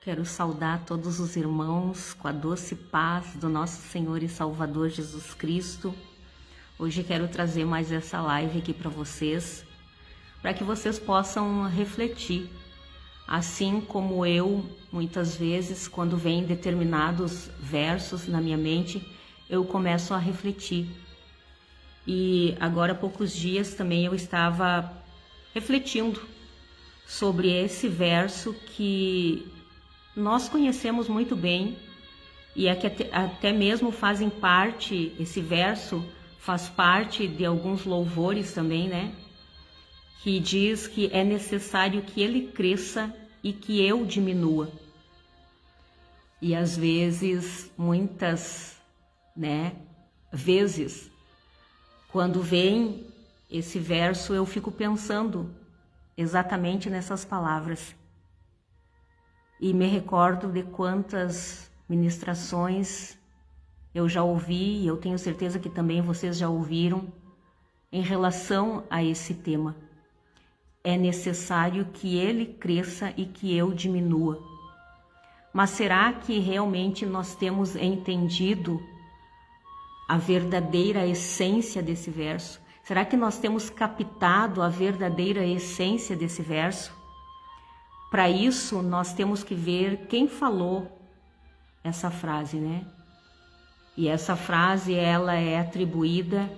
Quero saudar todos os irmãos com a doce paz do nosso Senhor e Salvador Jesus Cristo. Hoje quero trazer mais essa live aqui para vocês, para que vocês possam refletir. Assim como eu, muitas vezes, quando vem determinados versos na minha mente, eu começo a refletir. E agora há poucos dias também eu estava refletindo sobre esse verso que nós conhecemos muito bem e é que até mesmo fazem parte, esse verso faz parte de alguns louvores também, né? Que diz que é necessário que ele cresça e que eu diminua. E às vezes, muitas, vezes, quando vem esse verso, eu fico pensando exatamente nessas palavras. E me recordo de quantas ministrações eu já ouvi, e eu tenho certeza que também vocês já ouviram, em relação a esse tema. É necessário que ele cresça e que eu diminua. Mas será que realmente nós temos entendido a verdadeira essência desse verso? Será que nós temos captado a verdadeira essência desse verso? Para isso, nós temos que ver quem falou essa frase, né? E essa frase, ela é atribuída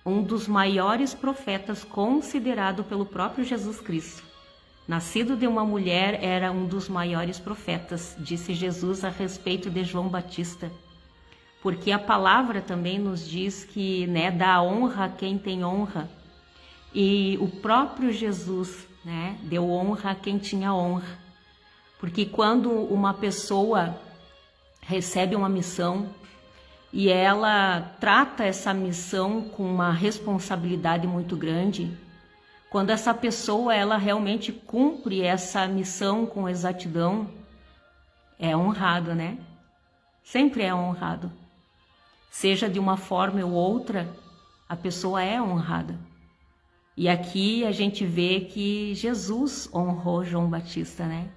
a um dos maiores profetas considerado pelo próprio Jesus Cristo. Nascido de uma mulher, era um dos maiores profetas, disse Jesus a respeito de João Batista. Porque a palavra também nos diz que, dá honra a quem tem honra. E o próprio Jesus, deu honra a quem tinha honra. Porque quando uma pessoa recebe uma missão e ela trata essa missão com uma responsabilidade muito grande, quando essa pessoa ela realmente cumpre essa missão com exatidão, é honrado, né? Sempre é honrado. Seja de uma forma ou outra, a pessoa é honrada. E aqui a gente vê que Jesus honrou João Batista, né?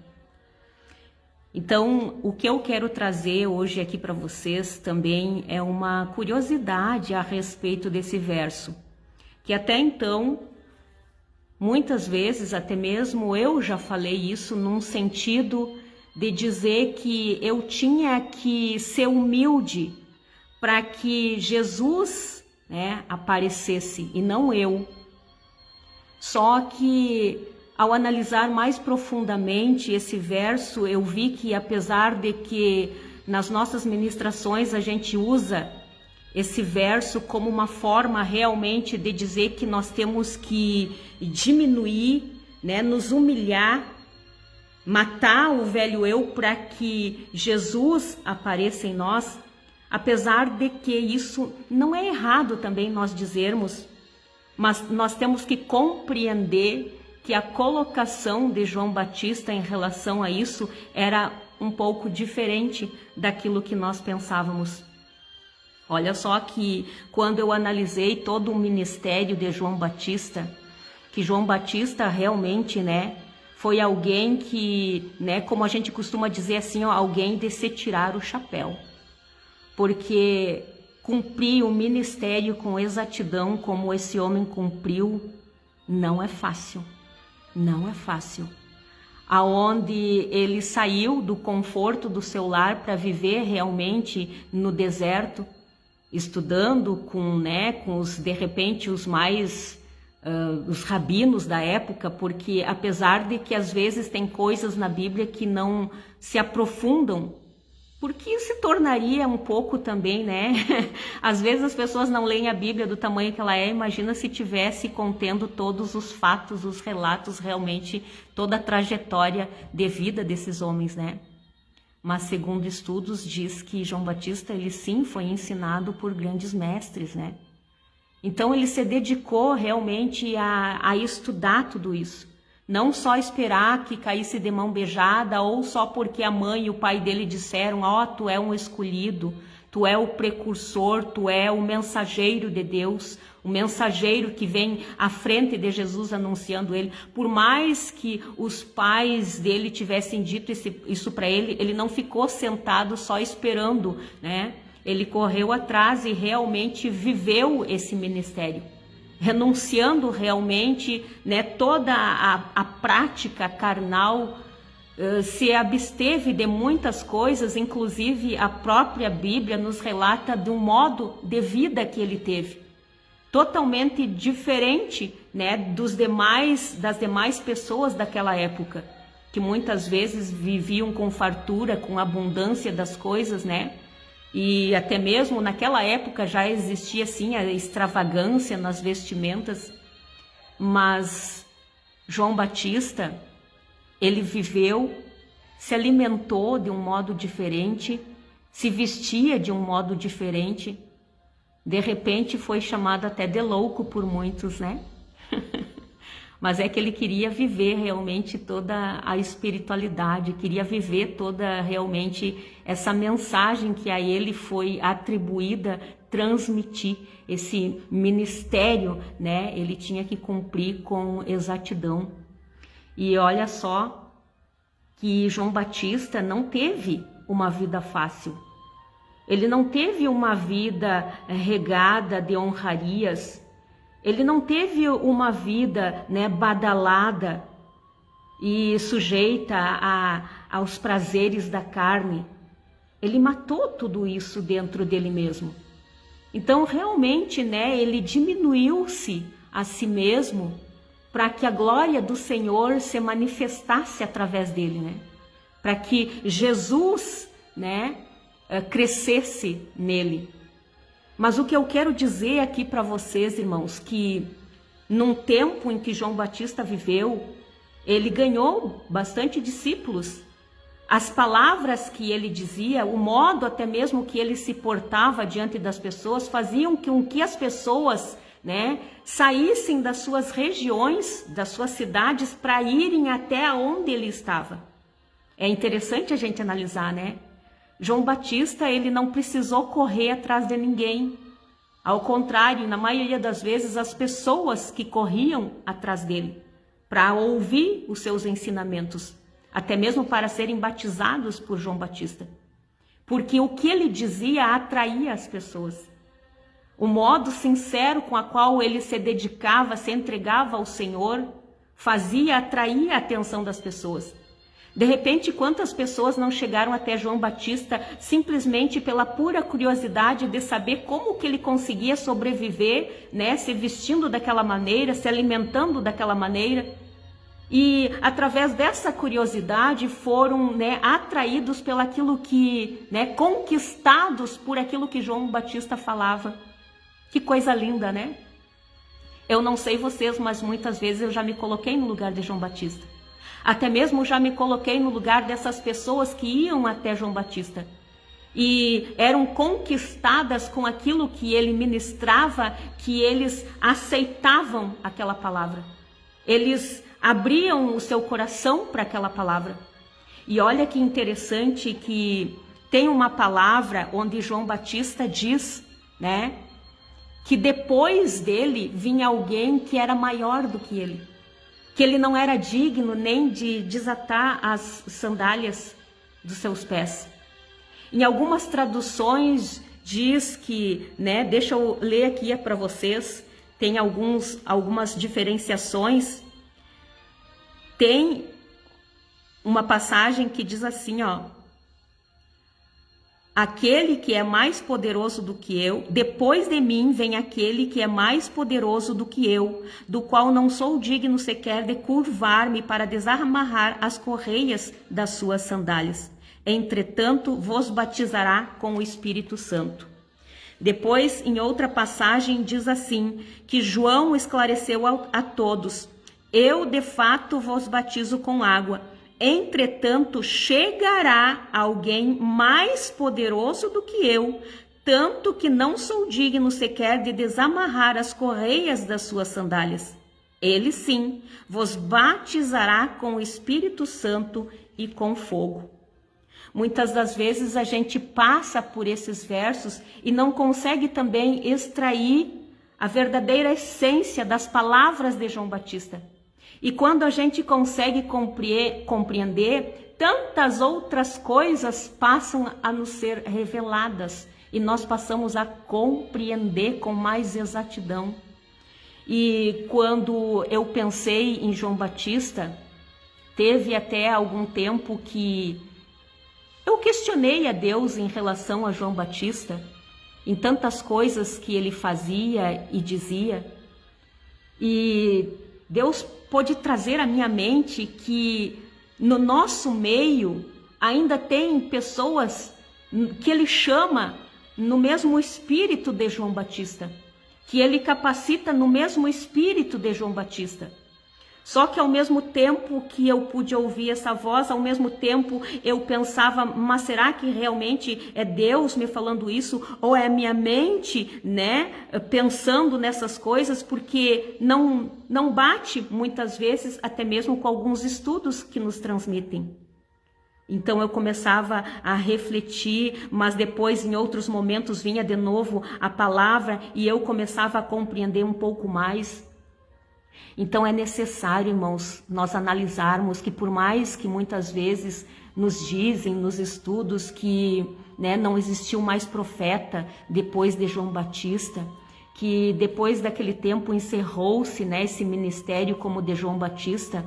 Então, o que eu quero trazer hoje aqui para vocês também é uma curiosidade a respeito desse verso, que até então, muitas vezes, até mesmo eu já falei isso num sentido de dizer que eu tinha que ser humilde para que Jesus, aparecesse e não eu. Só que ao analisar mais profundamente esse verso, eu vi que apesar de que nas nossas ministrações a gente usa esse verso como uma forma realmente de dizer que nós temos que diminuir, nos humilhar, matar o velho eu para que Jesus apareça em nós, apesar de que isso não é errado também nós dizermos, mas nós temos que compreender que a colocação de João Batista em relação a isso era um pouco diferente daquilo que nós pensávamos. Olha só que quando eu analisei todo o ministério de João Batista, que João Batista realmente, foi alguém que, como a gente costuma dizer assim, alguém de se tirar o chapéu. Porque cumprir o ministério com exatidão como esse homem cumpriu, não é fácil. Não é fácil. Aonde ele saiu do conforto do seu lar para viver realmente no deserto, estudando com os, de repente, os mais, os rabinos da época, porque apesar de que às vezes tem coisas na Bíblia que não se aprofundam, porque se tornaria um pouco também, Às vezes as pessoas não leem a Bíblia do tamanho que ela é, imagina se tivesse contendo todos os fatos, os relatos, realmente toda a trajetória de vida desses homens, Mas segundo estudos diz que João Batista, ele sim foi ensinado por grandes mestres, Então ele se dedicou realmente a estudar tudo isso. Não só esperar que caísse de mão beijada ou só porque a mãe e o pai dele disseram, tu é um escolhido, Tu é o precursor, tu é o mensageiro de Deus, o mensageiro que vem à frente de Jesus anunciando ele. Por mais que os pais dele tivessem dito isso para ele, ele não ficou sentado só esperando, né? Ele correu atrás e realmente viveu esse ministério, renunciando realmente, né, toda a prática carnal, se absteve de muitas coisas, inclusive a própria Bíblia nos relata de um modo de vida que ele teve, totalmente diferente, né, das demais pessoas daquela época, que muitas vezes viviam com fartura, com abundância das coisas, né? E até mesmo naquela época já existia assim a extravagância nas vestimentas, mas João Batista, ele viveu, se alimentou de um modo diferente, se vestia de um modo diferente, de repente foi chamado até de louco por muitos, né? Mas é que ele queria viver realmente toda a espiritualidade, queria viver toda realmente essa mensagem que a ele foi atribuída, transmitir esse ministério, né? Ele tinha que cumprir com exatidão. E olha só que João Batista não teve uma vida fácil. Ele não teve uma vida regada de honrarias. Ele não teve uma vida, né, badalada e sujeita aos prazeres da carne. Ele matou tudo isso dentro dele mesmo. Então, realmente, né, ele diminuiu-se a si mesmo para que a glória do Senhor se manifestasse através dele, né? Para que Jesus, né, crescesse nele. Mas o que eu quero dizer aqui para vocês, irmãos, que num tempo em que João Batista viveu, ele ganhou bastante discípulos. As palavras que ele dizia, o modo até mesmo que ele se portava diante das pessoas, faziam com que as pessoas, né, saíssem das suas regiões, das suas cidades, para irem até onde ele estava. É interessante a gente analisar, né? João Batista, ele não precisou correr atrás de ninguém. Ao contrário, na maioria das vezes, as pessoas que corriam atrás dele para ouvir os seus ensinamentos, até mesmo para serem batizados por João Batista. Porque o que ele dizia atraía as pessoas. O modo sincero com a qual ele se dedicava, se entregava ao Senhor, atraía a atenção das pessoas. De repente, quantas pessoas não chegaram até João Batista simplesmente pela pura curiosidade de saber como que ele conseguia sobreviver, né, se vestindo daquela maneira, se alimentando daquela maneira. E através dessa curiosidade foram, né, atraídos pelaquilo que, né, conquistados por aquilo que João Batista falava. Que coisa linda, né? Eu não sei vocês, mas muitas vezes eu já me coloquei no lugar de João Batista. Até mesmo já me coloquei no lugar dessas pessoas que iam até João Batista e eram conquistadas com aquilo que ele ministrava, que eles aceitavam aquela palavra. Eles abriam o seu coração para aquela palavra. E olha que interessante que tem uma palavra onde João Batista diz, né, que depois dele vinha alguém que era maior do que ele. Que ele não era digno nem de desatar as sandálias dos seus pés. Em algumas traduções diz que, né, deixa eu ler aqui para vocês, tem algumas diferenciações. Tem uma passagem que diz assim, ó: aquele que é mais poderoso do que eu, depois de mim vem aquele que é mais poderoso do que eu, do qual não sou digno sequer de curvar-me para desamarrar as correias das suas sandálias. Entretanto, vos batizará com o Espírito Santo. Depois, em outra passagem, diz assim, que João esclareceu a todos: eu de fato vos batizo com água, entretanto chegará alguém mais poderoso do que eu, tanto que não sou digno sequer de desamarrar as correias das suas sandálias. Ele sim vos batizará com o Espírito Santo e com fogo. Muitas das vezes a gente passa por esses versos e não consegue também extrair a verdadeira essência das palavras de João Batista. E quando a gente consegue compreender, tantas outras coisas passam a nos ser reveladas e nós passamos a compreender com mais exatidão. E quando eu pensei em João Batista, teve até algum tempo que eu questionei a Deus em relação a João Batista, em tantas coisas que ele fazia e dizia. E Deus pôde trazer à minha mente que no nosso meio ainda tem pessoas que ele chama no mesmo espírito de João Batista, que ele capacita no mesmo espírito de João Batista. Só que ao mesmo tempo que eu pude ouvir essa voz, ao mesmo tempo eu pensava, mas será que realmente é Deus me falando isso? Ou é a minha mente, né, pensando nessas coisas? Porque não bate muitas vezes, até mesmo com alguns estudos que nos transmitem. Então eu começava a refletir, mas depois em outros momentos vinha de novo a palavra e eu começava a compreender um pouco mais. Então é necessário, irmãos, nós analisarmos que por mais que muitas vezes nos dizem nos estudos que, né, não existiu mais profeta depois de João Batista, que depois daquele tempo encerrou-se, né, esse ministério como de João Batista,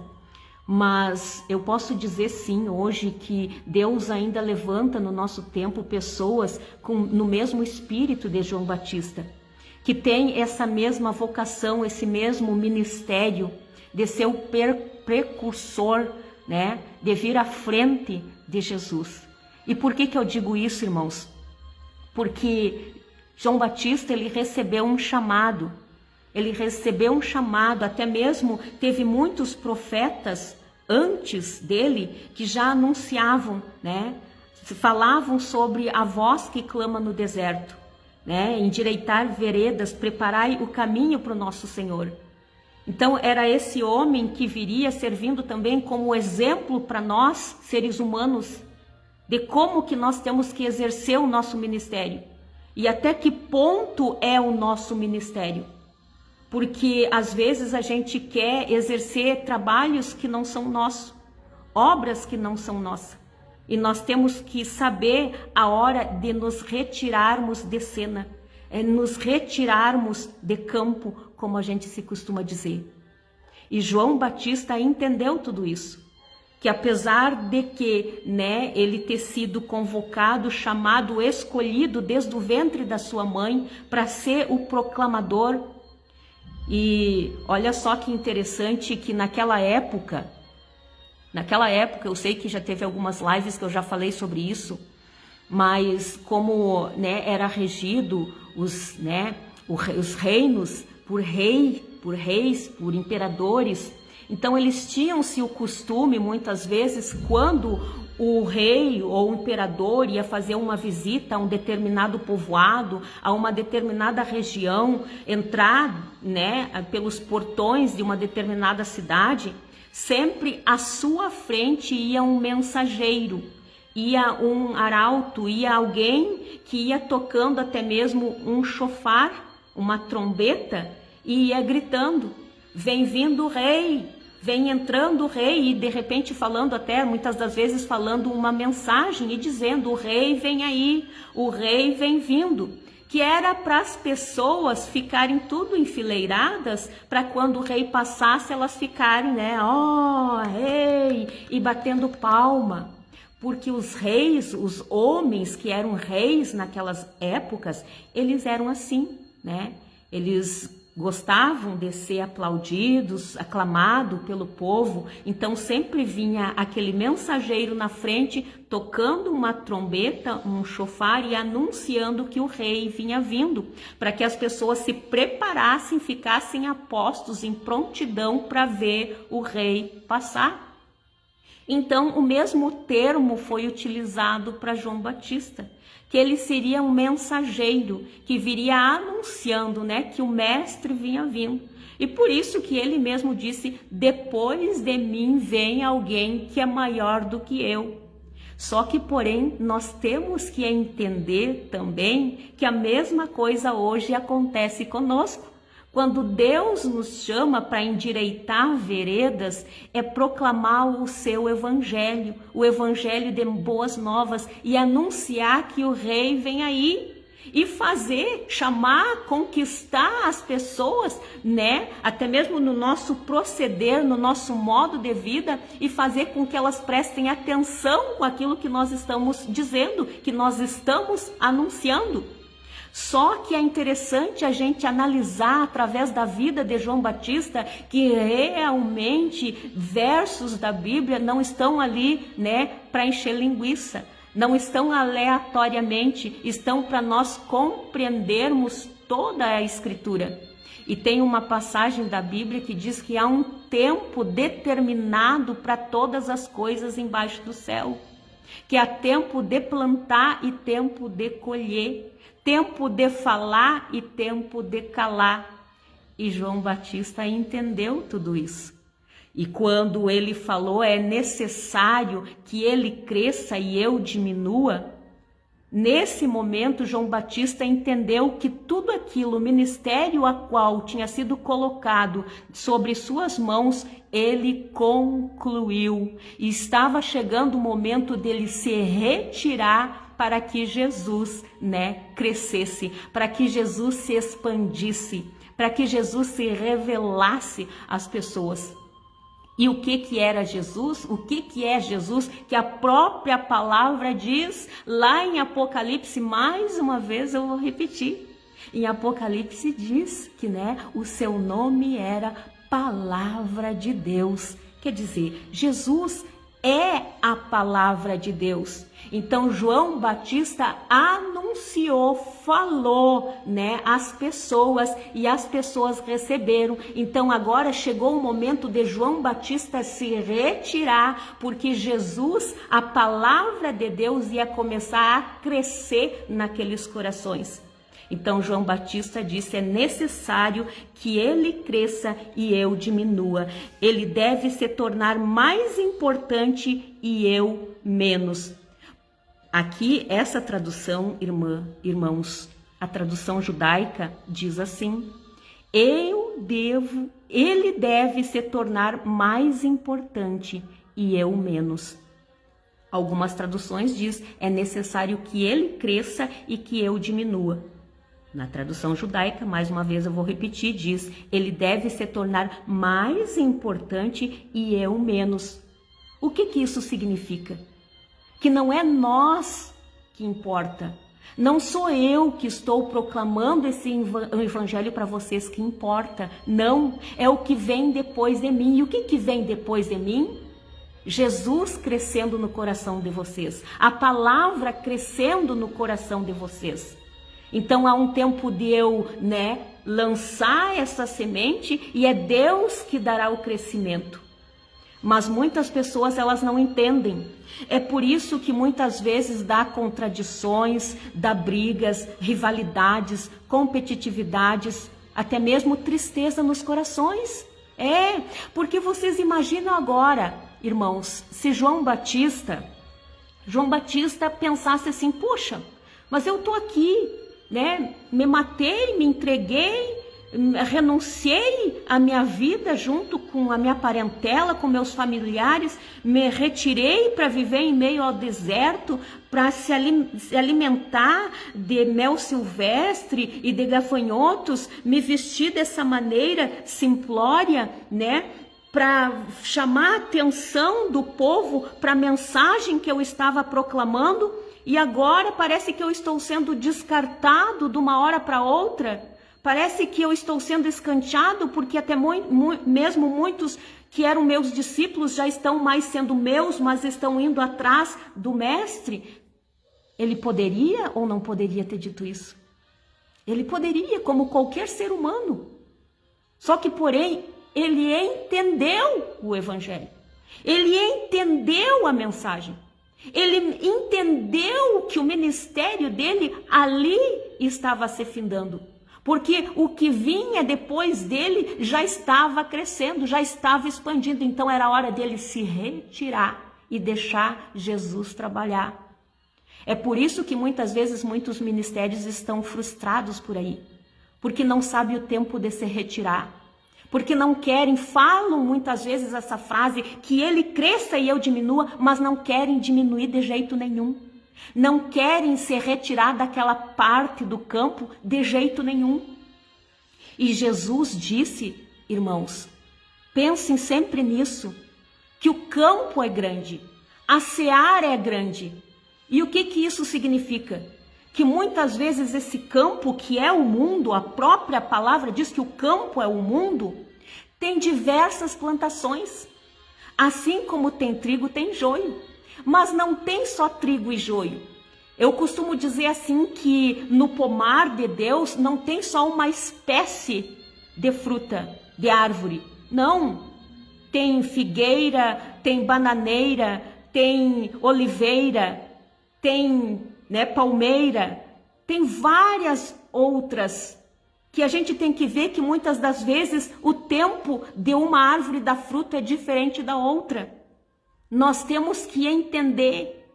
mas eu posso dizer sim hoje que Deus ainda levanta no nosso tempo pessoas no mesmo espírito de João Batista, que tem essa mesma vocação, esse mesmo ministério de ser o precursor, né, de vir à frente de Jesus. E por que eu digo isso, irmãos? Porque João Batista, ele recebeu um chamado, até mesmo teve muitos profetas antes dele que já anunciavam, né, falavam sobre a voz que clama no deserto, né, endireitar veredas, preparai o caminho para o nosso Senhor. Então era esse homem que viria servindo também como exemplo para nós, seres humanos, de como que nós temos que exercer o nosso ministério e até que ponto é o nosso ministério. Porque às vezes a gente quer exercer trabalhos que não são nossos, obras que não são nossas. E nós temos que saber a hora de nos retirarmos de cena, nos retirarmos de campo, como a gente se costuma dizer. E João Batista entendeu tudo isso, que apesar de que, né, ele ter sido convocado, chamado, escolhido desde o ventre da sua mãe para ser o proclamador. E olha só que interessante que naquela época, eu sei que já teve algumas lives que eu já falei sobre isso, mas como, né, era regido os reinos por reis, por imperadores, então eles tinham-se o costume, muitas vezes, quando o rei ou o imperador ia fazer uma visita a um determinado povoado, a uma determinada região, entrar, né, pelos portões de uma determinada cidade, sempre à sua frente ia um mensageiro, ia um arauto, ia alguém que ia tocando até mesmo um chofar, uma trombeta, e ia gritando, vem vindo o rei, vem entrando o rei, e de repente falando até, muitas das vezes falando uma mensagem e dizendo, o rei vem aí, o rei vem vindo, que era para as pessoas ficarem tudo enfileiradas, para quando o rei passasse elas ficarem, né, rei, e batendo palma, porque os reis, os homens que eram reis naquelas épocas, eles eram assim, né, eles gostavam de ser aplaudidos, aclamado pelo povo, então sempre vinha aquele mensageiro na frente, tocando uma trombeta, um chofar e anunciando que o rei vinha vindo, para que as pessoas se preparassem, ficassem a postos em prontidão para ver o rei passar. Então o mesmo termo foi utilizado para João Batista, que ele seria um mensageiro que viria anunciando, né, que o mestre vinha vindo. E por isso que ele mesmo disse, depois de mim vem alguém que é maior do que eu. Só que, porém, nós temos que entender também que a mesma coisa hoje acontece conosco. Quando Deus nos chama para endireitar veredas, é proclamar o seu evangelho, o evangelho de boas novas, e anunciar que o rei vem aí. E fazer, chamar, conquistar as pessoas, né? Até mesmo no nosso proceder, no nosso modo de vida, e fazer com que elas prestem atenção com aquilo que nós estamos dizendo, que nós estamos anunciando. Só que é interessante a gente analisar através da vida de João Batista que realmente versos da Bíblia não estão ali, né, para encher linguiça. Não estão aleatoriamente, estão para nós compreendermos toda a Escritura. E tem uma passagem da Bíblia que diz que há um tempo determinado para todas as coisas embaixo do céu. Que há tempo de plantar e tempo de colher, tempo de falar e tempo de calar. E João Batista entendeu tudo isso. E quando ele falou, é necessário que ele cresça e eu diminua, nesse momento João Batista entendeu que tudo aquilo, o ministério a qual tinha sido colocado sobre suas mãos, ele concluiu. E estava chegando o momento dele se retirar para que Jesus, né, crescesse, para que Jesus se expandisse, para que Jesus se revelasse às pessoas. E o que era Jesus? O que é Jesus? Que a própria palavra diz lá em Apocalipse, mais uma vez eu vou repetir. Em Apocalipse diz que, né, o seu nome era Palavra de Deus. Quer dizer, Jesus é a palavra de Deus. Então João Batista anunciou, falou, né, às pessoas, e as pessoas receberam. Então agora chegou o momento de João Batista se retirar, porque Jesus, a palavra de Deus, ia começar a crescer naqueles corações. Então João Batista disse, é necessário que ele cresça e eu diminua. Ele deve se tornar mais importante e eu menos. Aqui, essa tradução, irmãos, a tradução judaica diz assim, ele deve se tornar mais importante e eu menos. Algumas traduções diz, é necessário que ele cresça e que eu diminua. Na tradução judaica, mais uma vez eu vou repetir, diz, ele deve se tornar mais importante e eu menos. O que isso significa? Que não é nós que importa. Não sou eu que estou proclamando esse evangelho para vocês que importa. Não, é o que vem depois de mim. E o que vem depois de mim? Jesus crescendo no coração de vocês. A palavra crescendo no coração de vocês. Então há um tempo de eu, né, lançar essa semente e é Deus que dará o crescimento. Mas muitas pessoas, elas não entendem. É por isso que muitas vezes dá contradições, dá brigas, rivalidades, competitividades, até mesmo tristeza nos corações. Porque vocês imaginam agora, irmãos, se João Batista pensasse assim, poxa, mas eu estou aqui, né? Me matei, me entreguei, renunciei à minha vida junto com a minha parentela, com meus familiares, me retirei para viver em meio ao deserto, para se alimentar de mel silvestre e de gafanhotos, me vestir dessa maneira simplória, né? Para chamar a atenção do povo para a mensagem que eu estava proclamando, e agora parece que eu estou sendo descartado de uma hora para outra. Parece que eu estou sendo escanteado, porque até mesmo muitos que eram meus discípulos já estão mais sendo meus, mas estão indo atrás do mestre. Ele poderia ou não poderia ter dito isso? Ele poderia, como qualquer ser humano. Só que, porém, ele entendeu o evangelho. Ele entendeu a mensagem. Ele entendeu que o ministério dele ali estava se findando. Porque o que vinha depois dele já estava crescendo, já estava expandindo. Então era hora dele se retirar e deixar Jesus trabalhar. É por isso que muitas vezes muitos ministérios estão frustrados por aí, porque não sabem o tempo de se retirar, porque não querem, falam muitas vezes essa frase, que ele cresça e eu diminua, mas não querem diminuir de jeito nenhum. Não querem se retirar daquela parte do campo de jeito nenhum. E Jesus disse, irmãos, pensem sempre nisso, que o campo é grande, a seara é grande. E o que isso significa? Que muitas vezes esse campo, que é o mundo, a própria palavra diz que o campo é o mundo, tem diversas plantações. Assim como tem trigo, tem joio. Mas não tem só trigo e joio. Eu costumo dizer assim que no pomar de Deus não tem só uma espécie de fruta, de árvore. Não. Tem figueira, tem bananeira, tem oliveira, tem palmeira, tem várias outras que a gente tem que ver que muitas das vezes o tempo de uma árvore dar fruto é diferente da outra. Nós temos que entender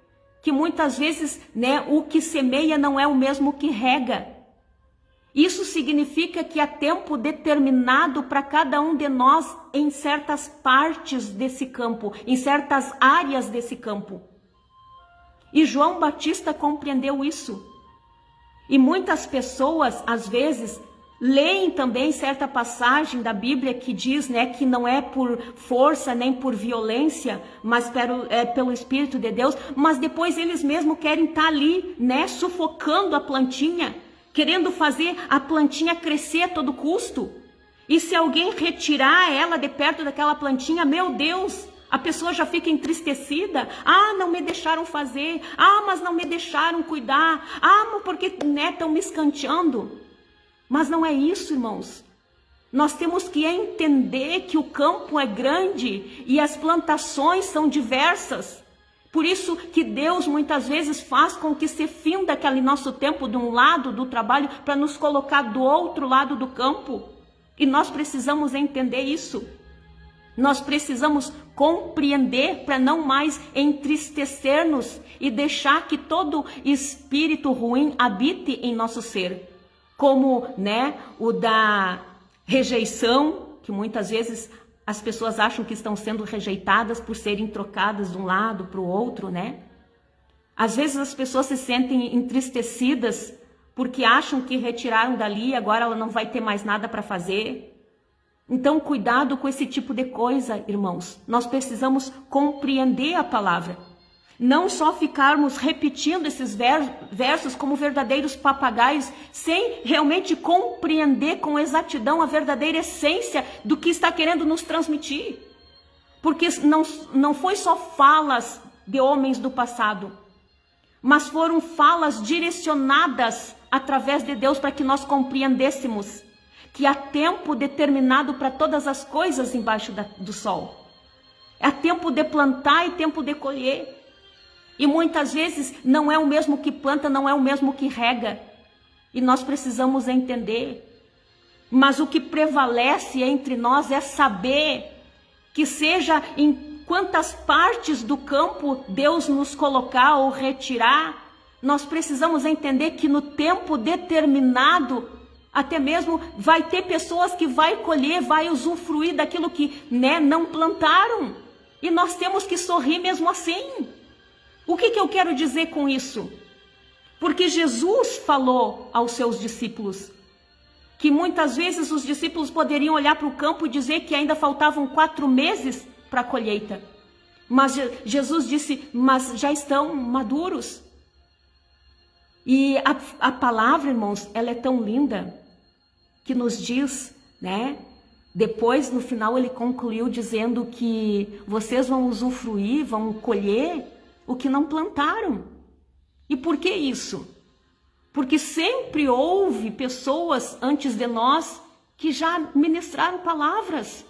que muitas vezes o que semeia não é o mesmo que rega. Isso significa que há tempo determinado para cada um de nós em certas partes desse campo, em certas áreas desse campo. E João Batista compreendeu isso. E muitas pessoas, às vezes, leem também certa passagem da Bíblia que diz que não é por força nem por violência, mas pelo Espírito de Deus, mas depois eles mesmos querem estar ali, sufocando a plantinha, querendo fazer a plantinha crescer a todo custo. E se alguém retirar ela de perto daquela plantinha, meu Deus, a pessoa já fica entristecida. Ah, não me deixaram fazer. Ah, mas não me deixaram cuidar. Ah, mas porque estão me escanteando. Mas não é isso, irmãos. Nós temos que entender que o campo é grande e as plantações são diversas. Por isso que Deus muitas vezes faz com que se finda aquele nosso tempo de um lado do trabalho para nos colocar do outro lado do campo. E nós precisamos entender isso. Nós precisamos compreender para não mais entristecer-nos e deixar que todo espírito ruim habite em nosso ser. Como o da rejeição, que muitas vezes as pessoas acham que estão sendo rejeitadas por serem trocadas de um lado para o outro, Às vezes as pessoas se sentem entristecidas porque acham que retiraram dali e agora ela não vai ter mais nada para fazer. Então, cuidado com esse tipo de coisa, irmãos. Nós precisamos compreender a palavra. Não só ficarmos repetindo esses versos como verdadeiros papagaios, sem realmente compreender com exatidão a verdadeira essência do que está querendo nos transmitir. Porque não foi só falas de homens do passado, mas foram falas direcionadas através de Deus para que nós compreendêssemos que há tempo determinado para todas as coisas embaixo do sol. Há tempo de plantar e tempo de colher. E muitas vezes não é o mesmo que planta, não é o mesmo que rega. E nós precisamos entender. Mas o que prevalece entre nós é saber que seja em quantas partes do campo Deus nos colocar ou retirar, nós precisamos entender que no tempo determinado, até mesmo vai ter pessoas que vai colher, vai usufruir daquilo que não plantaram. E nós temos que sorrir mesmo assim. O que eu quero dizer com isso? Porque Jesus falou aos seus discípulos que muitas vezes os discípulos poderiam olhar para o campo e dizer que ainda faltavam 4 meses para a colheita. Mas Jesus disse, mas já estão maduros. E a palavra, irmãos, ela é tão linda que nos diz, Depois, no final, ele concluiu dizendo que vocês vão usufruir, vão colher o que não plantaram. E por que isso? Porque sempre houve pessoas antes de nós que já ministraram palavras.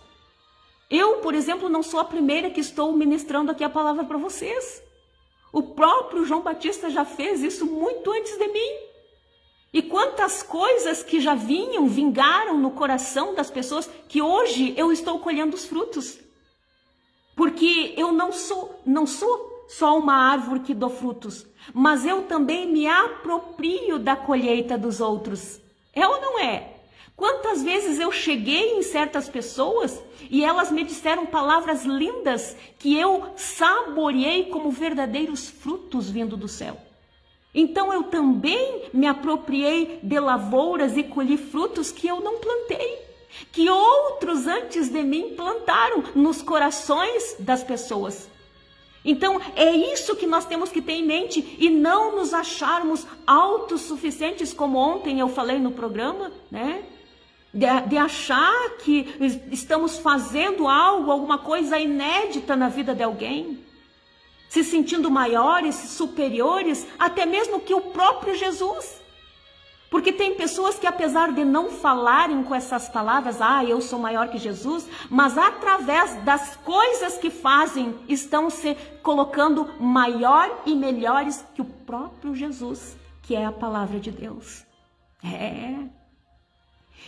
Eu, por exemplo, não sou a primeira que estou ministrando aqui a palavra para vocês. O próprio João Batista já fez isso muito antes de mim. E quantas coisas que já vingaram no coração das pessoas que hoje eu estou colhendo os frutos. Porque eu não sou só uma árvore que dou frutos, mas eu também me aproprio da colheita dos outros. É ou não é? Quantas vezes eu cheguei em certas pessoas e elas me disseram palavras lindas que eu saboreei como verdadeiros frutos vindo do céu. Então eu também me apropriei de lavouras e colhi frutos que eu não plantei, que outros antes de mim plantaram nos corações das pessoas. Então é isso que nós temos que ter em mente e não nos acharmos autossuficientes, como ontem eu falei no programa, né? De achar que estamos fazendo algo, alguma coisa inédita na vida de alguém, se sentindo maiores, superiores, até mesmo que o próprio Jesus. Porque tem pessoas que, apesar de não falarem com essas palavras, eu sou maior que Jesus, mas através das coisas que fazem, estão se colocando maior e melhores que o próprio Jesus, que é a palavra de Deus.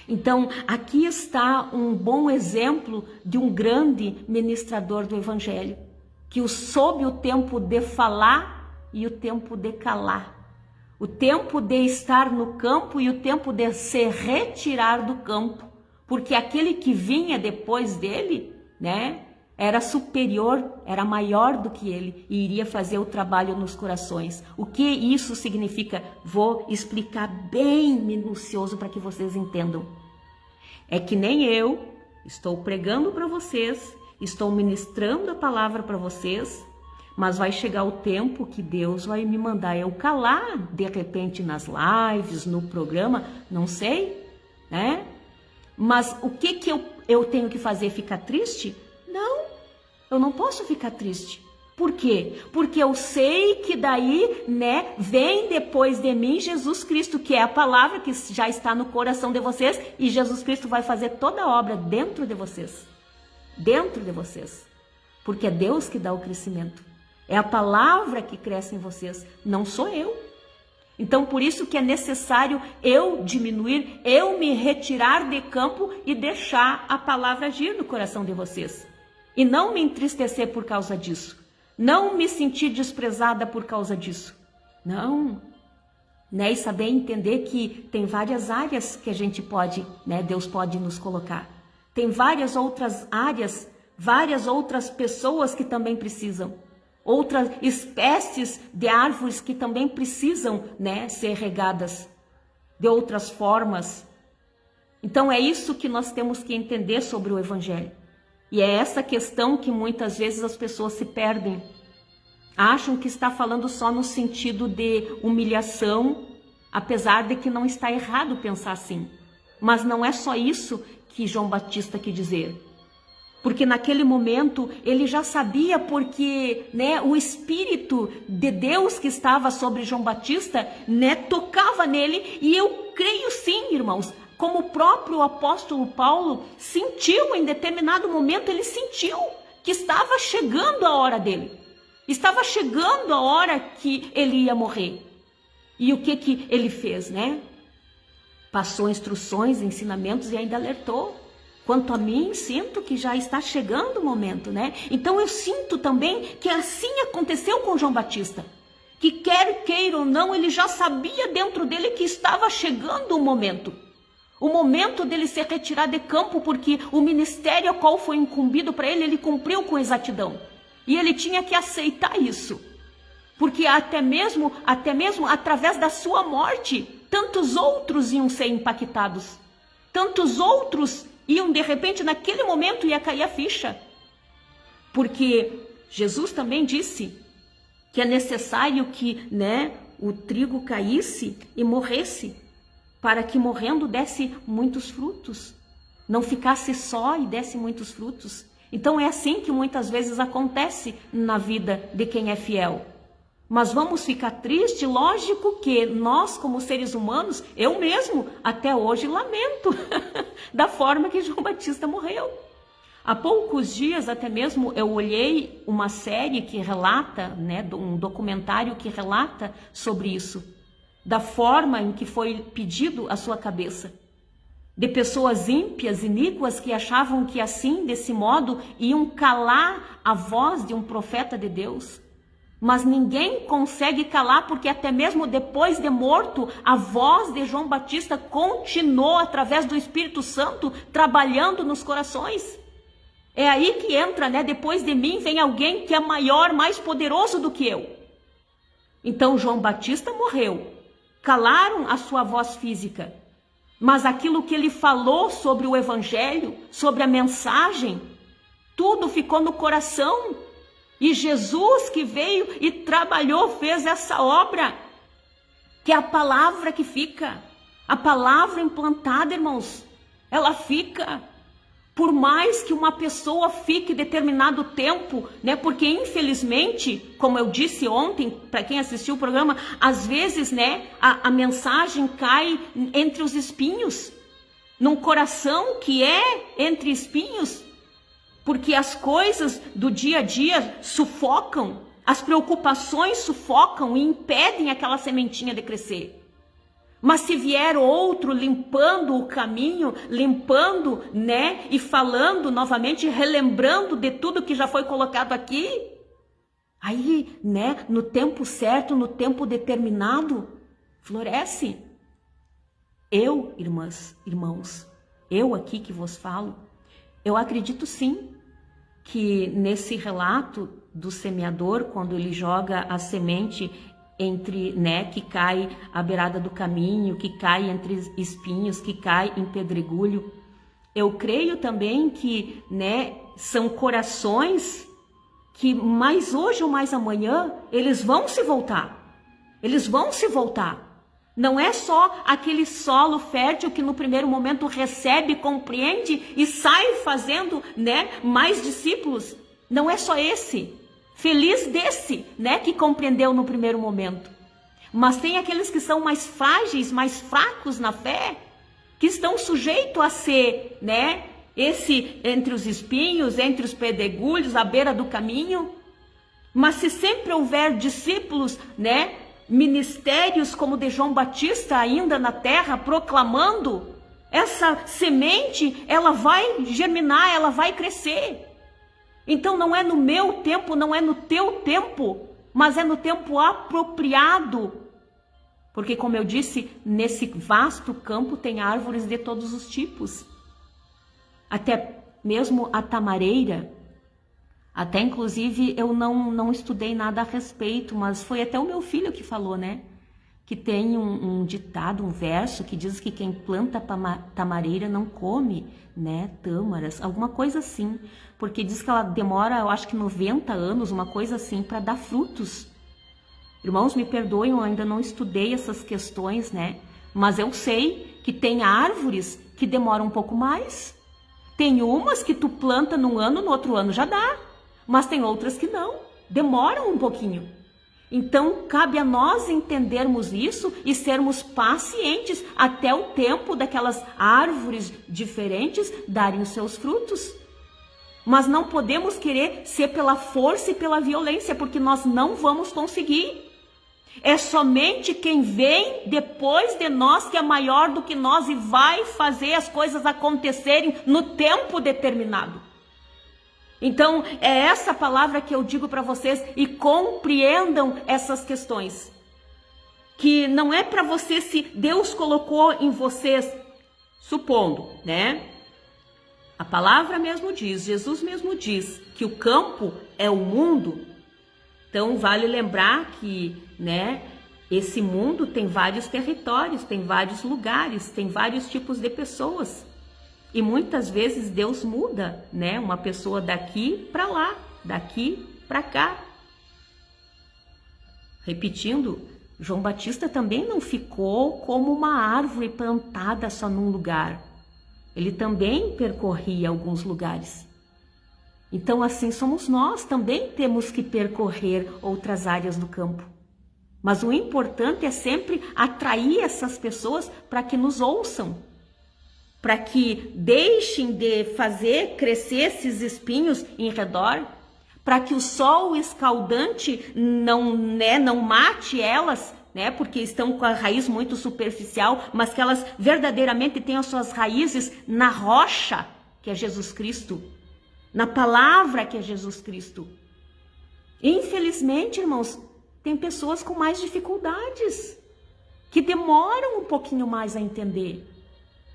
Então, aqui está um bom exemplo de um grande ministrador do Evangelho, que soube o tempo de falar e o tempo de calar, o tempo de estar no campo e o tempo de se retirar do campo, porque aquele que vinha depois dele, né, era superior, era maior do que ele e iria fazer o trabalho nos corações. O que isso significa? Vou explicar bem minucioso para que vocês entendam. É que nem eu estou pregando para vocês, estou ministrando a palavra para vocês, mas vai chegar o tempo que Deus vai me mandar eu calar, de repente nas lives, no programa, não sei, né? Mas o que eu tenho que fazer? Ficar triste? Não, eu não posso ficar triste. Por quê? Porque eu sei que daí, né, vem depois de mim Jesus Cristo, que é a palavra que já está no coração de vocês, e Jesus Cristo vai fazer toda a obra dentro de vocês. Dentro de vocês. Porque é Deus que dá o crescimento. É a palavra que cresce em vocês, não sou eu. Então, por isso que é necessário eu diminuir, eu me retirar de campo e deixar a palavra agir no coração de vocês. E não me entristecer por causa disso. Não me sentir desprezada por causa disso. Não. Né? E saber entender que tem várias áreas que a gente pode, né? Deus pode nos colocar. Tem várias outras áreas, várias outras pessoas que também precisam. Outras espécies de árvores que também precisam, né, ser regadas de outras formas. Então é isso que nós temos que entender sobre o Evangelho. E é essa questão que muitas vezes as pessoas se perdem. Acham que está falando só no sentido de humilhação, apesar de que não está errado pensar assim. Mas não é só isso que João Batista quis dizer. Porque naquele momento ele já sabia, porque, né, o Espírito de Deus que estava sobre João Batista, né, tocava nele. E eu creio sim, irmãos, como o próprio apóstolo Paulo sentiu em determinado momento, ele sentiu que estava chegando a hora dele. Estava chegando a hora que ele ia morrer. E o que ele fez, né? Passou instruções, ensinamentos e ainda alertou. Quanto a mim, sinto que já está chegando o momento, né? Então eu sinto também que assim aconteceu com João Batista. Que quer queira ou não, ele já sabia dentro dele que estava chegando o momento. O momento dele se retirar de campo, porque o ministério ao qual foi incumbido para ele cumpriu com exatidão. E ele tinha que aceitar isso. Porque até mesmo através da sua morte, tantos outros iam ser impactados. Tantos outros iam, de repente, naquele momento ia cair a ficha. Porque Jesus também disse que é necessário que, né, o trigo caísse e morresse, para que morrendo desse muitos frutos. Não ficasse só e desse muitos frutos. Então é assim que muitas vezes acontece na vida de quem é fiel. Mas vamos ficar tristes? Lógico que nós, como seres humanos, eu mesmo até hoje lamento da forma que João Batista morreu. Há poucos dias até mesmo eu olhei uma série que relata, né, um documentário que relata sobre isso, da forma em que foi pedido a sua cabeça. de pessoas ímpias, iníquas, que achavam que assim, desse modo, iam calar a voz de um profeta de Deus. Mas ninguém consegue calar, porque até mesmo depois de morto, a voz de João Batista continuou através do Espírito Santo trabalhando nos corações. É aí que entra, né? Depois de mim vem alguém que é maior, mais poderoso do que eu. Então João Batista morreu. Calaram a sua voz física. Mas aquilo que ele falou sobre o Evangelho, sobre a mensagem, tudo ficou no coração. E Jesus que veio e trabalhou, fez essa obra, que é a palavra que fica. A palavra implantada, irmãos, ela fica. Por mais que uma pessoa fique determinado tempo, né? Porque infelizmente, como eu disse ontem, para quem assistiu o programa, às vezes, né, a mensagem cai entre os espinhos, num coração que é entre espinhos, porque as coisas do dia a dia sufocam, as preocupações sufocam e impedem aquela sementinha de crescer. Mas se vier outro limpando o caminho, limpando, né, e falando novamente, relembrando de tudo que já foi colocado aqui, aí, né, no tempo certo, no tempo determinado, floresce. Eu, irmãs, irmãos, eu aqui que vos falo, eu acredito sim que nesse relato do semeador, quando ele joga a semente entre, né, que cai à beirada do caminho, que cai entre espinhos, que cai em pedregulho, eu creio também que, né, são corações que mais hoje ou mais amanhã, eles vão se voltar. Eles vão se voltar. Não é só aquele solo fértil que no primeiro momento recebe, compreende e sai fazendo, né, mais discípulos. Não é só esse. Feliz desse, né, que compreendeu no primeiro momento. Mas tem aqueles que são mais frágeis, mais fracos na fé, que estão sujeitos a ser, né, esse entre os espinhos, entre os pedregulhos, à beira do caminho. Mas se sempre houver discípulos, né, ministérios como o de João Batista ainda na terra, proclamando, essa semente, ela vai germinar, ela vai crescer. Então não é no meu tempo, não é no teu tempo, mas é no tempo apropriado. Porque, como eu disse, nesse vasto campo tem árvores de todos os tipos. Até mesmo a tamareira. Até inclusive eu não estudei nada a respeito, mas foi até o meu filho que falou, né? Que tem um ditado, um verso que diz que quem planta tamareira não come, né, tâmaras, alguma coisa assim. Porque diz que ela demora, eu acho que 90 anos, uma coisa assim, para dar frutos. Irmãos, me perdoem, eu ainda não estudei essas questões, né? Mas eu sei que tem árvores que demoram um pouco mais. Tem umas que tu planta num ano, no outro ano já dá. Mas tem outras que não, demoram um pouquinho. Então, cabe a nós entendermos isso e sermos pacientes até o tempo daquelas árvores diferentes darem os seus frutos. Mas não podemos querer ser pela força e pela violência, porque nós não vamos conseguir. É somente quem vem depois de nós que é maior do que nós e vai fazer as coisas acontecerem no tempo determinado. Então, é essa palavra que eu digo para vocês e compreendam essas questões. Que não é para você se Deus colocou em vocês, supondo, né? A palavra mesmo diz, Jesus mesmo diz que o campo é o mundo. Então, vale lembrar que, né, esse mundo tem vários territórios, tem vários lugares, tem vários tipos de pessoas. E muitas vezes Deus muda, né, uma pessoa daqui para lá, daqui para cá. Repetindo, João Batista também não ficou como uma árvore plantada só num lugar. Ele também percorria alguns lugares. Então, assim somos nós, também temos que percorrer outras áreas do campo. Mas o importante é sempre atrair essas pessoas para que nos ouçam, para que deixem de fazer crescer esses espinhos em redor, para que o sol escaldante não mate elas, né? Porque estão com a raiz muito superficial, mas que elas verdadeiramente têm as suas raízes na rocha, que é Jesus Cristo, na palavra que é Jesus Cristo. Infelizmente, irmãos, tem pessoas com mais dificuldades, que demoram um pouquinho mais a entender.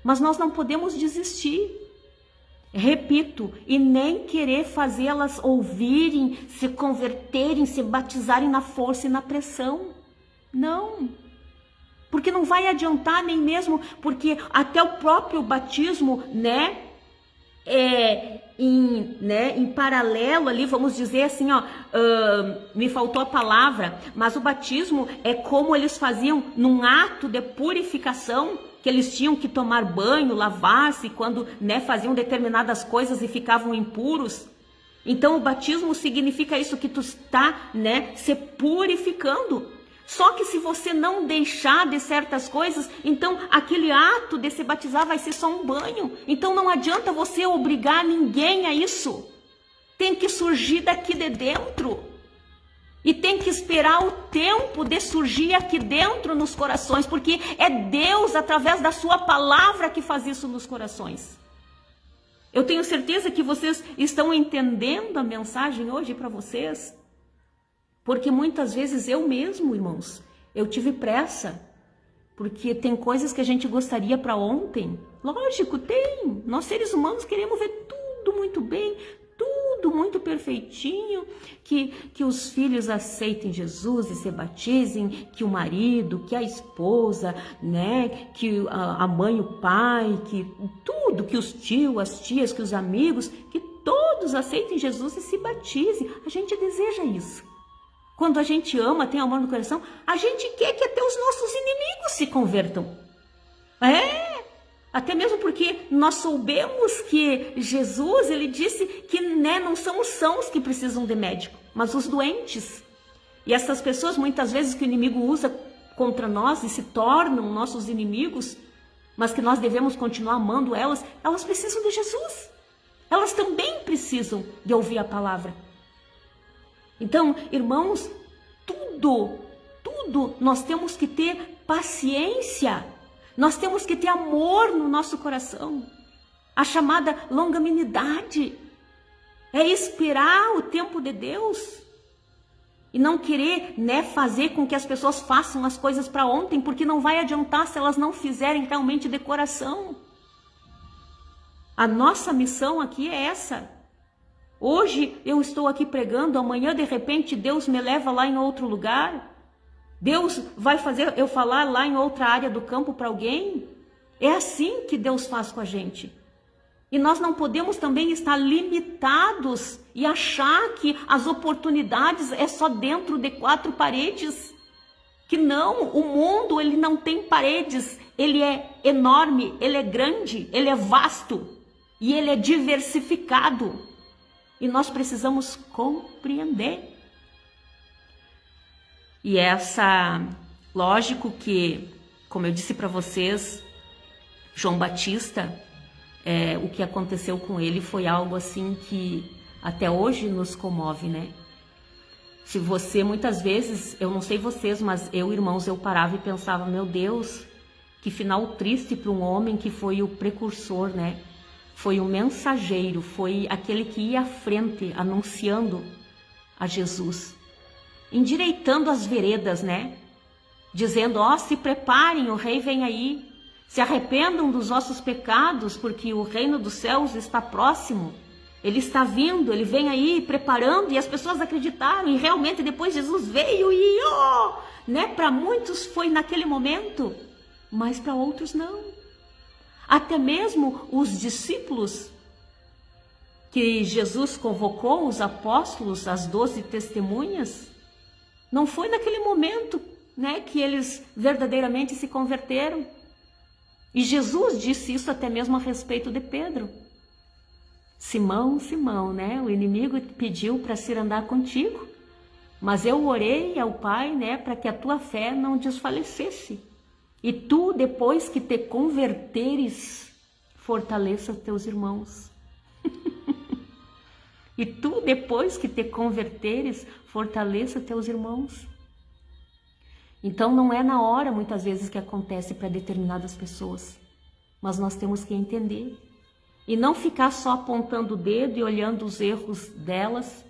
Mas nós não podemos desistir. Repito, e nem querer fazê-las ouvirem, se converterem, se batizarem na força e na pressão. Não. Porque não vai adiantar nem mesmo, porque até o próprio batismo, né? Em paralelo ali, vamos dizer assim, ó, me faltou a palavra, mas o batismo é como eles faziam num ato de purificação, que eles tinham que tomar banho, lavar-se quando, né, faziam determinadas coisas e ficavam impuros. Então o batismo significa isso, que tu está, né, se purificando. Só que se você não deixar de certas coisas, então aquele ato de se batizar vai ser só um banho. Então não adianta você obrigar ninguém a isso. Tem que surgir daqui de dentro. E tem que esperar o tempo de surgir aqui dentro nos corações, porque é Deus, através da sua palavra, que faz isso nos corações. Eu tenho certeza que vocês estão entendendo a mensagem hoje para vocês. Porque muitas vezes eu mesmo, irmãos, eu tive pressa. Porque tem coisas que a gente gostaria para ontem. Lógico, tem. Nós seres humanos queremos ver tudo muito bem, tudo muito perfeitinho. Que os filhos aceitem Jesus e se batizem, que o marido, que a esposa, né, que a mãe, o pai, que tudo, que os tios, as tias, que os amigos, que todos aceitem Jesus e se batizem. A gente deseja isso. Quando a gente ama, tem amor no coração, a gente quer que até os nossos inimigos se convertam. Até mesmo porque nós soubemos que Jesus, ele disse que, né, não são os sãos que precisam de médico, mas os doentes. E essas pessoas, muitas vezes, que o inimigo usa contra nós e se tornam nossos inimigos, mas que nós devemos continuar amando elas, elas precisam de Jesus. Elas também precisam de ouvir a palavra. Então, irmãos, tudo nós temos que ter paciência, nós temos que ter amor no nosso coração, a chamada longanimidade, é esperar o tempo de Deus e não querer, né, fazer com que as pessoas façam as coisas para ontem, porque não vai adiantar se elas não fizerem realmente de coração. A nossa missão aqui é essa. Hoje eu estou aqui pregando, amanhã de repente Deus me leva lá em outro lugar. Deus vai fazer eu falar lá em outra área do campo para alguém. É assim que Deus faz com a gente. E nós não podemos também estar limitados e achar que as oportunidades é só dentro de 4 paredes. Que não, o mundo ele não tem paredes, ele é enorme, ele é grande, ele é vasto e ele é diversificado. E nós precisamos compreender. E lógico que, como eu disse para vocês, João Batista, o que aconteceu com ele foi algo assim que até hoje nos comove, né? Se você, muitas vezes, eu não sei vocês, mas eu, irmãos, eu parava e pensava, meu Deus, que final triste para um homem que foi o precursor, né? Foi o mensageiro, foi aquele que ia à frente, anunciando a Jesus, endireitando as veredas, né? Dizendo, se preparem, o rei vem aí, se arrependam dos vossos pecados, porque o reino dos céus está próximo, ele está vindo, ele vem aí preparando, e as pessoas acreditaram, e realmente depois Jesus veio e, né? Para muitos foi naquele momento, mas para outros não. Até mesmo os discípulos que Jesus convocou, os apóstolos, as 12 testemunhas, não foi naquele momento, né, que eles verdadeiramente se converteram. E Jesus disse isso até mesmo a respeito de Pedro. Simão, Simão, né, o inimigo pediu para se andar contigo, mas eu orei ao Pai, né, para que a tua fé não desfalecesse. E tu, depois que te converteres, fortaleça teus irmãos. E tu, depois que te converteres, fortaleça teus irmãos. Então não é na hora, muitas vezes, que acontece para determinadas pessoas. Mas nós temos que entender. E não ficar só apontando o dedo e olhando os erros delas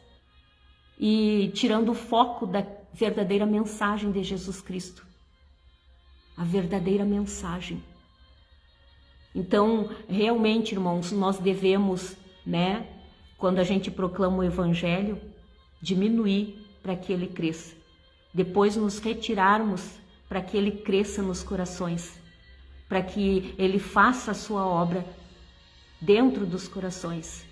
e tirando o foco da verdadeira mensagem de Jesus Cristo. A verdadeira mensagem. Então, realmente, irmãos, nós devemos, né, quando a gente proclama o Evangelho, diminuir para que ele cresça. Depois nos retirarmos para que ele cresça nos corações, para que ele faça a sua obra dentro dos corações.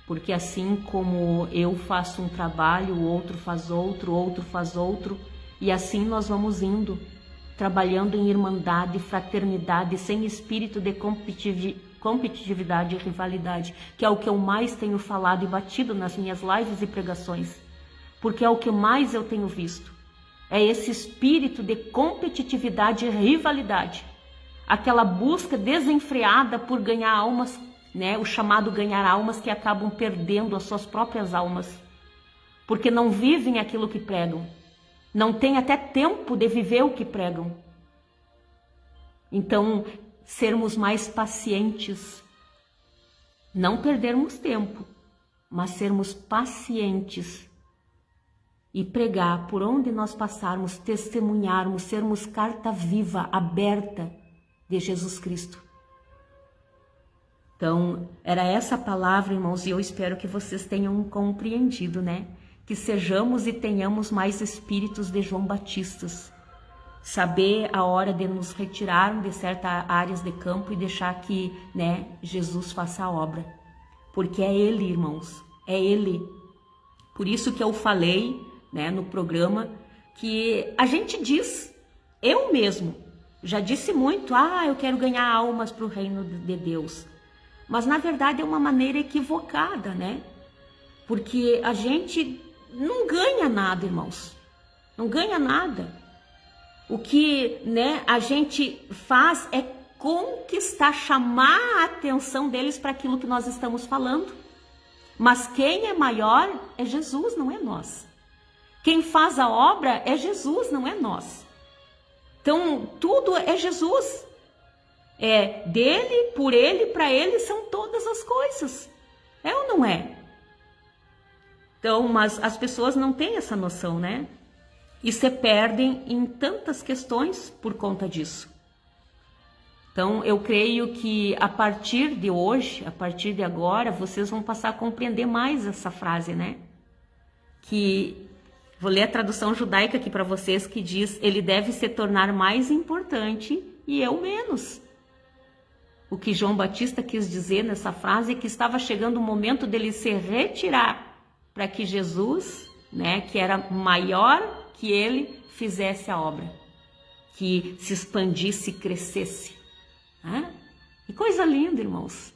Porque assim como eu faço um trabalho, o outro faz outro, e assim nós vamos indo, trabalhando em irmandade, fraternidade, sem espírito de competitividade e rivalidade, que é o que eu mais tenho falado e batido nas minhas lives e pregações, porque é o que mais eu tenho visto. É esse espírito de competitividade e rivalidade, aquela busca desenfreada por ganhar almas, né? O chamado ganhar almas, que acabam perdendo as suas próprias almas, porque não vivem aquilo que pregam, não têm até tempo de viver o que pregam. Então, sermos mais pacientes, não perdermos tempo, mas sermos pacientes e pregar por onde nós passarmos, testemunharmos, sermos carta viva, aberta de Jesus Cristo. Então, era essa palavra, irmãos, e eu espero que vocês tenham compreendido, né? Que sejamos e tenhamos mais espíritos de João Batistas. Saber a hora de nos retirarmos de certas áreas de campo e deixar que, né, Jesus faça a obra. Porque é Ele, irmãos, é Ele. Por isso que eu falei, né, no programa, que a gente diz, eu mesmo, já disse muito, eu quero ganhar almas para o reino de Deus. Mas na verdade é uma maneira equivocada, né? Porque a gente não ganha nada, irmãos. Não ganha nada. O que, né, a gente faz é conquistar, chamar a atenção deles para aquilo que nós estamos falando. Mas quem é maior é Jesus, não é nós. Quem faz a obra é Jesus, não é nós. Então, tudo é Jesus. É dele, por ele, para ele são todas as coisas. É ou não é? Então, mas as pessoas não têm essa noção, né? E se perdem em tantas questões por conta disso. Então, eu creio que a partir de hoje, a partir de agora, vocês vão passar a compreender mais essa frase, né? Que, vou ler a tradução judaica aqui para vocês, que diz, ele deve se tornar mais importante e eu menos. O que João Batista quis dizer nessa frase é que estava chegando o momento dele se retirar para que Jesus, né, que era maior que ele, fizesse a obra, que se expandisse, crescesse. Que coisa linda, irmãos.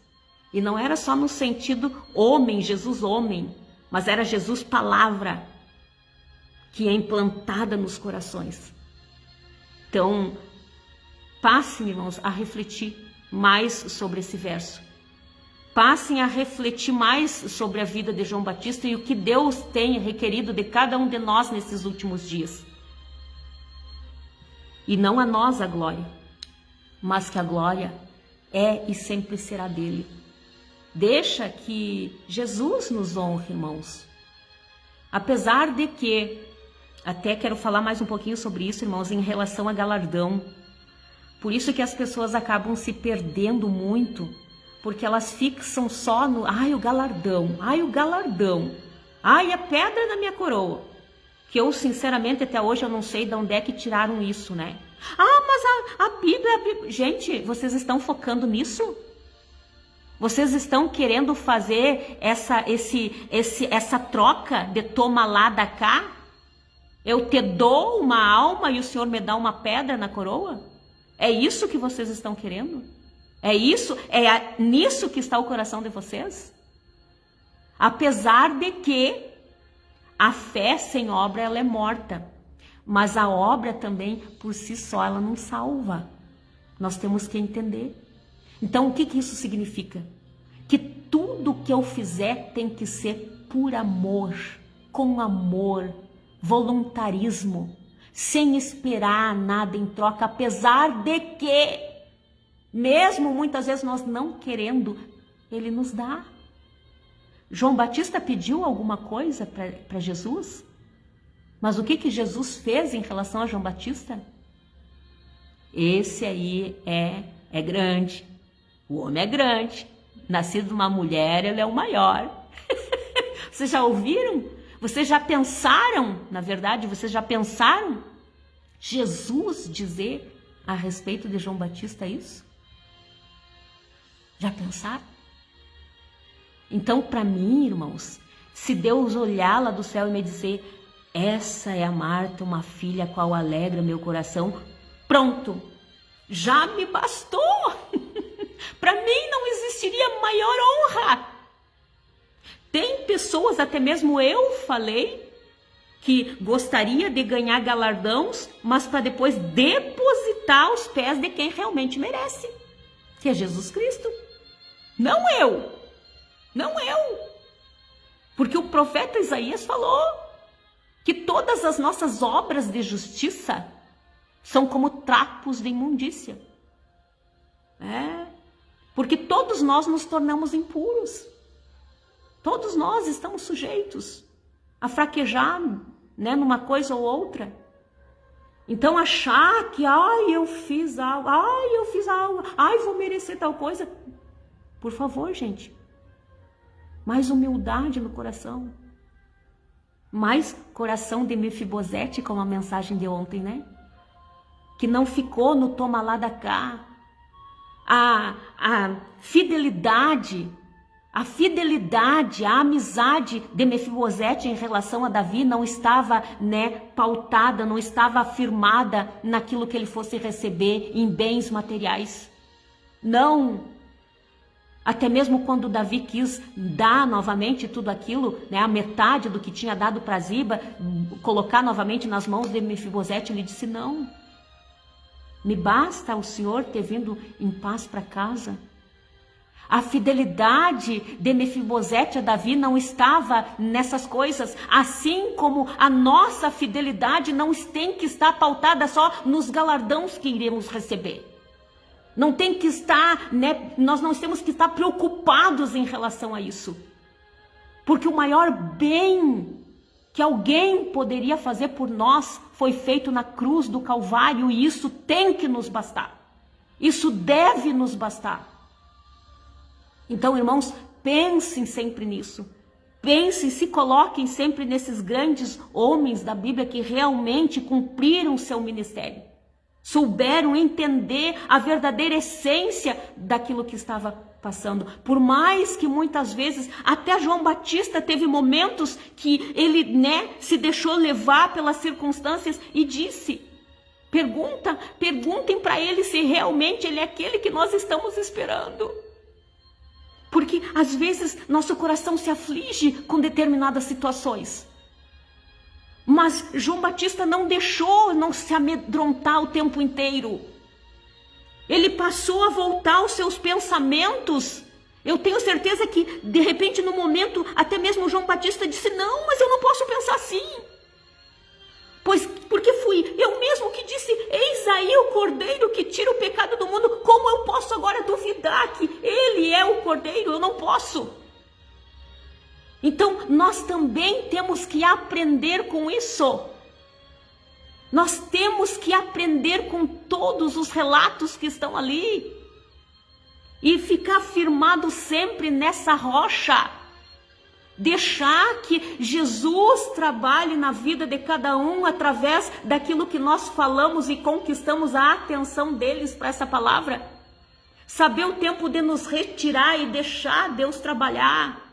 E não era só no sentido homem, Jesus homem, mas era Jesus palavra, que é implantada nos corações. Então, passem, irmãos, a refletir mais sobre esse verso. Passem a refletir mais sobre a vida de João Batista e o que Deus tem requerido de cada um de nós nesses últimos dias. E não a nós a glória, mas que a glória é e sempre será dele. Deixa que Jesus nos honre, irmãos. Apesar de que, até quero falar mais um pouquinho sobre isso, irmãos, em relação a galardão. Por isso que as pessoas acabam se perdendo muito, porque elas fixam só no, o galardão, o galardão, a pedra na minha coroa. Que eu, sinceramente, até hoje eu não sei de onde é que tiraram isso, né? Mas a Bíblia... Gente, vocês estão focando nisso? Vocês estão querendo fazer essa troca de toma lá, dá cá? Eu te dou uma alma e o Senhor me dá uma pedra na coroa? É isso que vocês estão querendo? É isso? É nisso que está o coração de vocês? Apesar de que a fé sem obra ela é morta, mas a obra também por si só ela não salva. Nós temos que entender. Então o que isso significa? Que tudo que eu fizer tem que ser por amor, com amor, voluntarismo, sem esperar nada em troca, apesar de que, mesmo muitas vezes nós não querendo, ele nos dá. João Batista pediu alguma coisa para Jesus? Mas o que Jesus fez em relação a João Batista? Esse aí é grande. O homem é grande. Nascido de uma mulher, ele é o maior. Vocês já ouviram? Vocês já pensaram, na verdade, vocês já pensaram Jesus dizer a respeito de João Batista isso? Já pensaram? Então, para mim, irmãos, se Deus olhar lá do céu e me dizer, essa é a Marta, uma filha a qual alegra meu coração, pronto, já me bastou. Para mim não existiria maior honra. Tem pessoas, até mesmo eu falei, que gostaria de ganhar galardões, mas para depois depositar aos pés de quem realmente merece, que é Jesus Cristo. Não eu. Não eu. Porque o profeta Isaías falou que todas as nossas obras de justiça são como trapos de imundícia. Porque todos nós nos tornamos impuros. Todos nós estamos sujeitos a fraquejar, né, numa coisa ou outra. Então achar que, eu fiz algo, vou merecer tal coisa. Por favor, gente. Mais humildade no coração. Mais coração de Mefibosete, como a mensagem de ontem, né? Que não ficou no toma lá da cá. A fidelidade, a amizade de Mefibosete em relação a Davi não estava, né, pautada, não estava afirmada naquilo que ele fosse receber em bens materiais. Não. Até mesmo quando Davi quis dar novamente tudo aquilo, né, a metade do que tinha dado para Ziba, colocar novamente nas mãos de Mefibosete, ele disse não. Me basta o Senhor ter vindo em paz para casa. A fidelidade de Mefibosete a Davi não estava nessas coisas, assim como a nossa fidelidade não tem que estar pautada só nos galardões que iremos receber. Não tem que estar, né, nós não temos que estar preocupados em relação a isso. Porque o maior bem que alguém poderia fazer por nós foi feito na cruz do Calvário, e isso tem que nos bastar. Isso deve nos bastar. Então, irmãos, pensem sempre nisso. Pensem, se coloquem sempre nesses grandes homens da Bíblia que realmente cumpriram o seu ministério. Souberam entender a verdadeira essência daquilo que estava passando. Por mais que muitas vezes, até João Batista teve momentos que ele, né, se deixou levar pelas circunstâncias e disse, perguntem para ele se realmente ele é aquele que nós estamos esperando. Porque às vezes nosso coração se aflige com determinadas situações. Mas João Batista não deixou não se amedrontar o tempo inteiro. Ele passou a voltar os seus pensamentos. Eu tenho certeza que, de repente, no momento, até mesmo João Batista disse, não, mas eu não posso pensar assim. Porque fui eu mesmo que disse, eis aí o Cordeiro que tira o pecado do mundo. Como eu posso agora duvidar que ele é o Cordeiro? Eu não posso. Então, nós também temos que aprender com isso. Nós temos que aprender com todos os relatos que estão ali. E ficar firmado sempre nessa rocha. Deixar que Jesus trabalhe na vida de cada um através daquilo que nós falamos e conquistamos a atenção deles para essa palavra. Saber o tempo de nos retirar e deixar Deus trabalhar.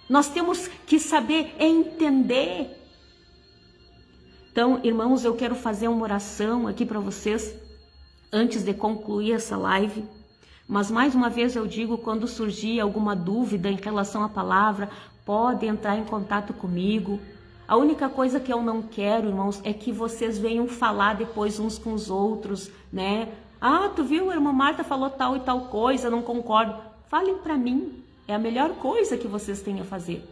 Nós temos que saber entender. Então, irmãos, eu quero fazer uma oração aqui para vocês, antes de concluir essa live. Mas mais uma vez eu digo, quando surgir alguma dúvida em relação à palavra, pode entrar em contato comigo. A única coisa que eu não quero, irmãos, é que vocês venham falar depois uns com os outros, né? Tu viu, a irmã Marta falou tal e tal coisa, não concordo. Falem para mim. É a melhor coisa que vocês têm a fazer.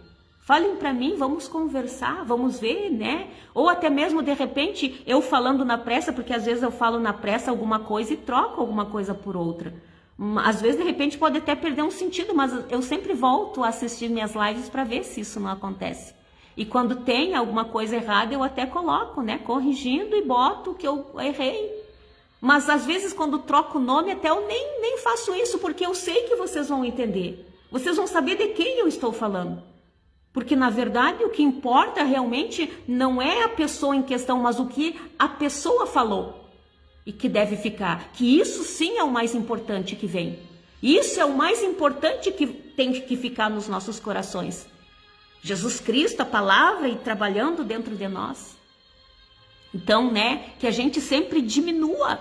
Falem para mim, vamos conversar, vamos ver, né? Ou até mesmo, de repente, eu falando na pressa, porque às vezes eu falo na pressa alguma coisa e troco alguma coisa por outra. Às vezes, de repente, pode até perder um sentido, mas eu sempre volto a assistir minhas lives para ver se isso não acontece. E quando tem alguma coisa errada, eu até coloco, né? Corrigindo e boto que eu errei. Mas às vezes, quando troco o nome, até eu nem faço isso, porque eu sei que vocês vão entender. Vocês vão saber de quem eu estou falando. Porque, na verdade, o que importa realmente não é a pessoa em questão, mas o que a pessoa falou e que deve ficar. Que isso sim é o mais importante que vem. Isso é o mais importante que tem que ficar nos nossos corações. Jesus Cristo, a palavra, e trabalhando dentro de nós. Então, né, que a gente sempre diminua.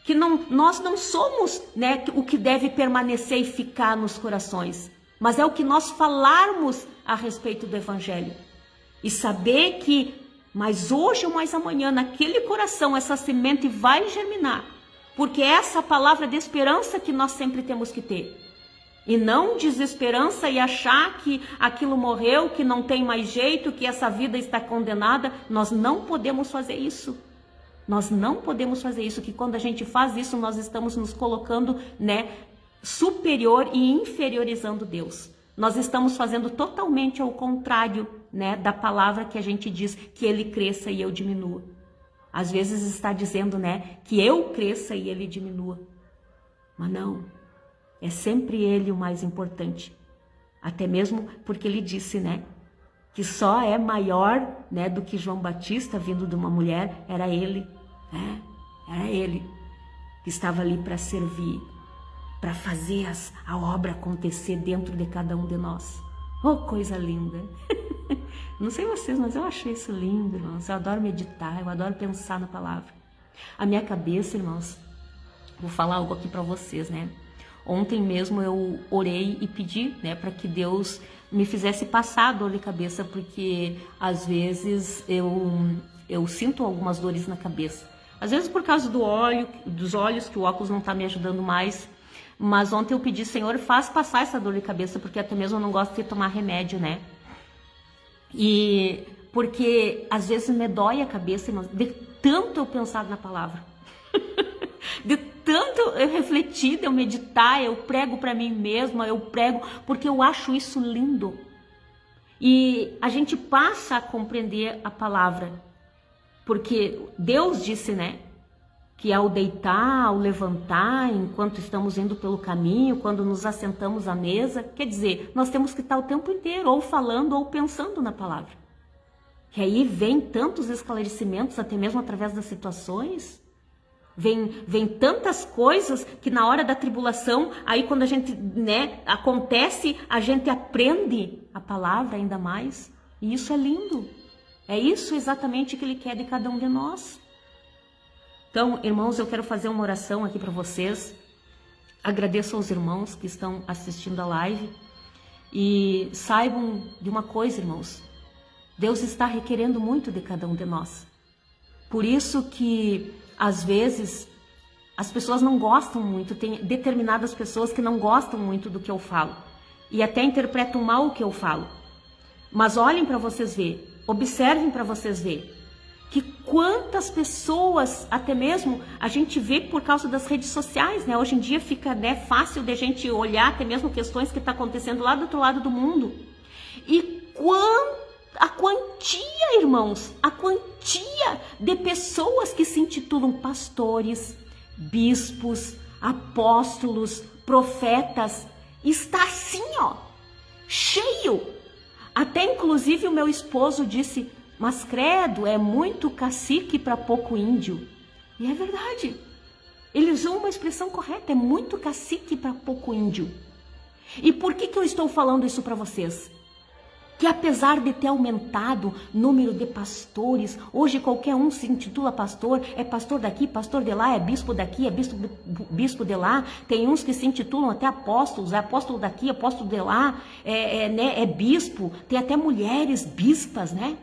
Que nós não somos, né, o que deve permanecer e ficar nos corações. Mas é o que nós falarmos a respeito do Evangelho. E saber que, mas hoje ou mais amanhã, naquele coração, essa semente vai germinar. Porque é essa palavra de esperança que nós sempre temos que ter. E não desesperança e achar que aquilo morreu, que não tem mais jeito, que essa vida está condenada. Nós não podemos fazer isso. Nós não podemos fazer isso, que quando a gente faz isso, nós estamos nos colocando, né, superior e inferiorizando Deus. Nós estamos fazendo totalmente ao contrário, né, da palavra que a gente diz que ele cresça e eu diminua. Às vezes está dizendo, né, que eu cresça e ele diminua. Mas não, é sempre ele o mais importante. Até mesmo porque ele disse, né, que só é maior, né, do que João Batista vindo de uma mulher, era ele, né? Era ele que estava ali para servir, para fazer a obra acontecer dentro de cada um de nós. Oh, coisa linda! Não sei vocês, mas eu achei isso lindo, irmãos. Eu adoro meditar, eu adoro pensar na palavra. A minha cabeça, irmãos, vou falar algo aqui para vocês, né? Ontem mesmo eu orei e pedi, né, para que Deus me fizesse passar a dor de cabeça, porque às vezes eu sinto algumas dores na cabeça. Às vezes por causa dos olhos, que o óculos não está me ajudando mais. Mas ontem eu pedi, Senhor, faz passar essa dor de cabeça, porque até mesmo eu não gosto de tomar remédio, né? E porque às vezes me dói a cabeça, irmãos, de tanto eu pensar na palavra. De tanto eu refletir, de eu meditar, eu prego para mim mesma, eu prego porque eu acho isso lindo. E a gente passa a compreender a palavra, porque Deus disse, né, que ao deitar, ao levantar, enquanto estamos indo pelo caminho, quando nos assentamos à mesa, quer dizer, nós temos que estar o tempo inteiro ou falando ou pensando na palavra. Que aí vem tantos esclarecimentos, até mesmo através das situações. Vem tantas coisas que na hora da tribulação, aí quando a gente, né, acontece, a gente aprende a palavra ainda mais. E isso é lindo. É isso exatamente que ele quer de cada um de nós. Então, irmãos, eu quero fazer uma oração aqui para vocês. Agradeço aos irmãos que estão assistindo a live. E saibam de uma coisa, irmãos. Deus está requerendo muito de cada um de nós. Por isso que, às vezes, as pessoas não gostam muito. Tem determinadas pessoas que não gostam muito do que eu falo. E até interpretam mal o que eu falo. Mas olhem para vocês verem. Observem para vocês verem. Que quantas pessoas, até mesmo, a gente vê por causa das redes sociais, né? Hoje em dia fica, né, fácil de a gente olhar até mesmo questões que estão acontecendo lá do outro lado do mundo. E a quantia, irmãos, a quantia de pessoas que se intitulam pastores, bispos, apóstolos, profetas, está assim, ó, cheio. Até inclusive o meu esposo disse, mas credo, é muito cacique para pouco índio. E é verdade. Ele usou uma expressão correta, é muito cacique para pouco índio. E por que eu estou falando isso para vocês? Que apesar de ter aumentado o número de pastores, hoje qualquer um se intitula pastor, é pastor daqui, pastor de lá, é bispo daqui, é bispo de lá. Tem uns que se intitulam até apóstolos, é apóstolo daqui, apóstolo de lá, né, é bispo. Tem até mulheres bispas, né?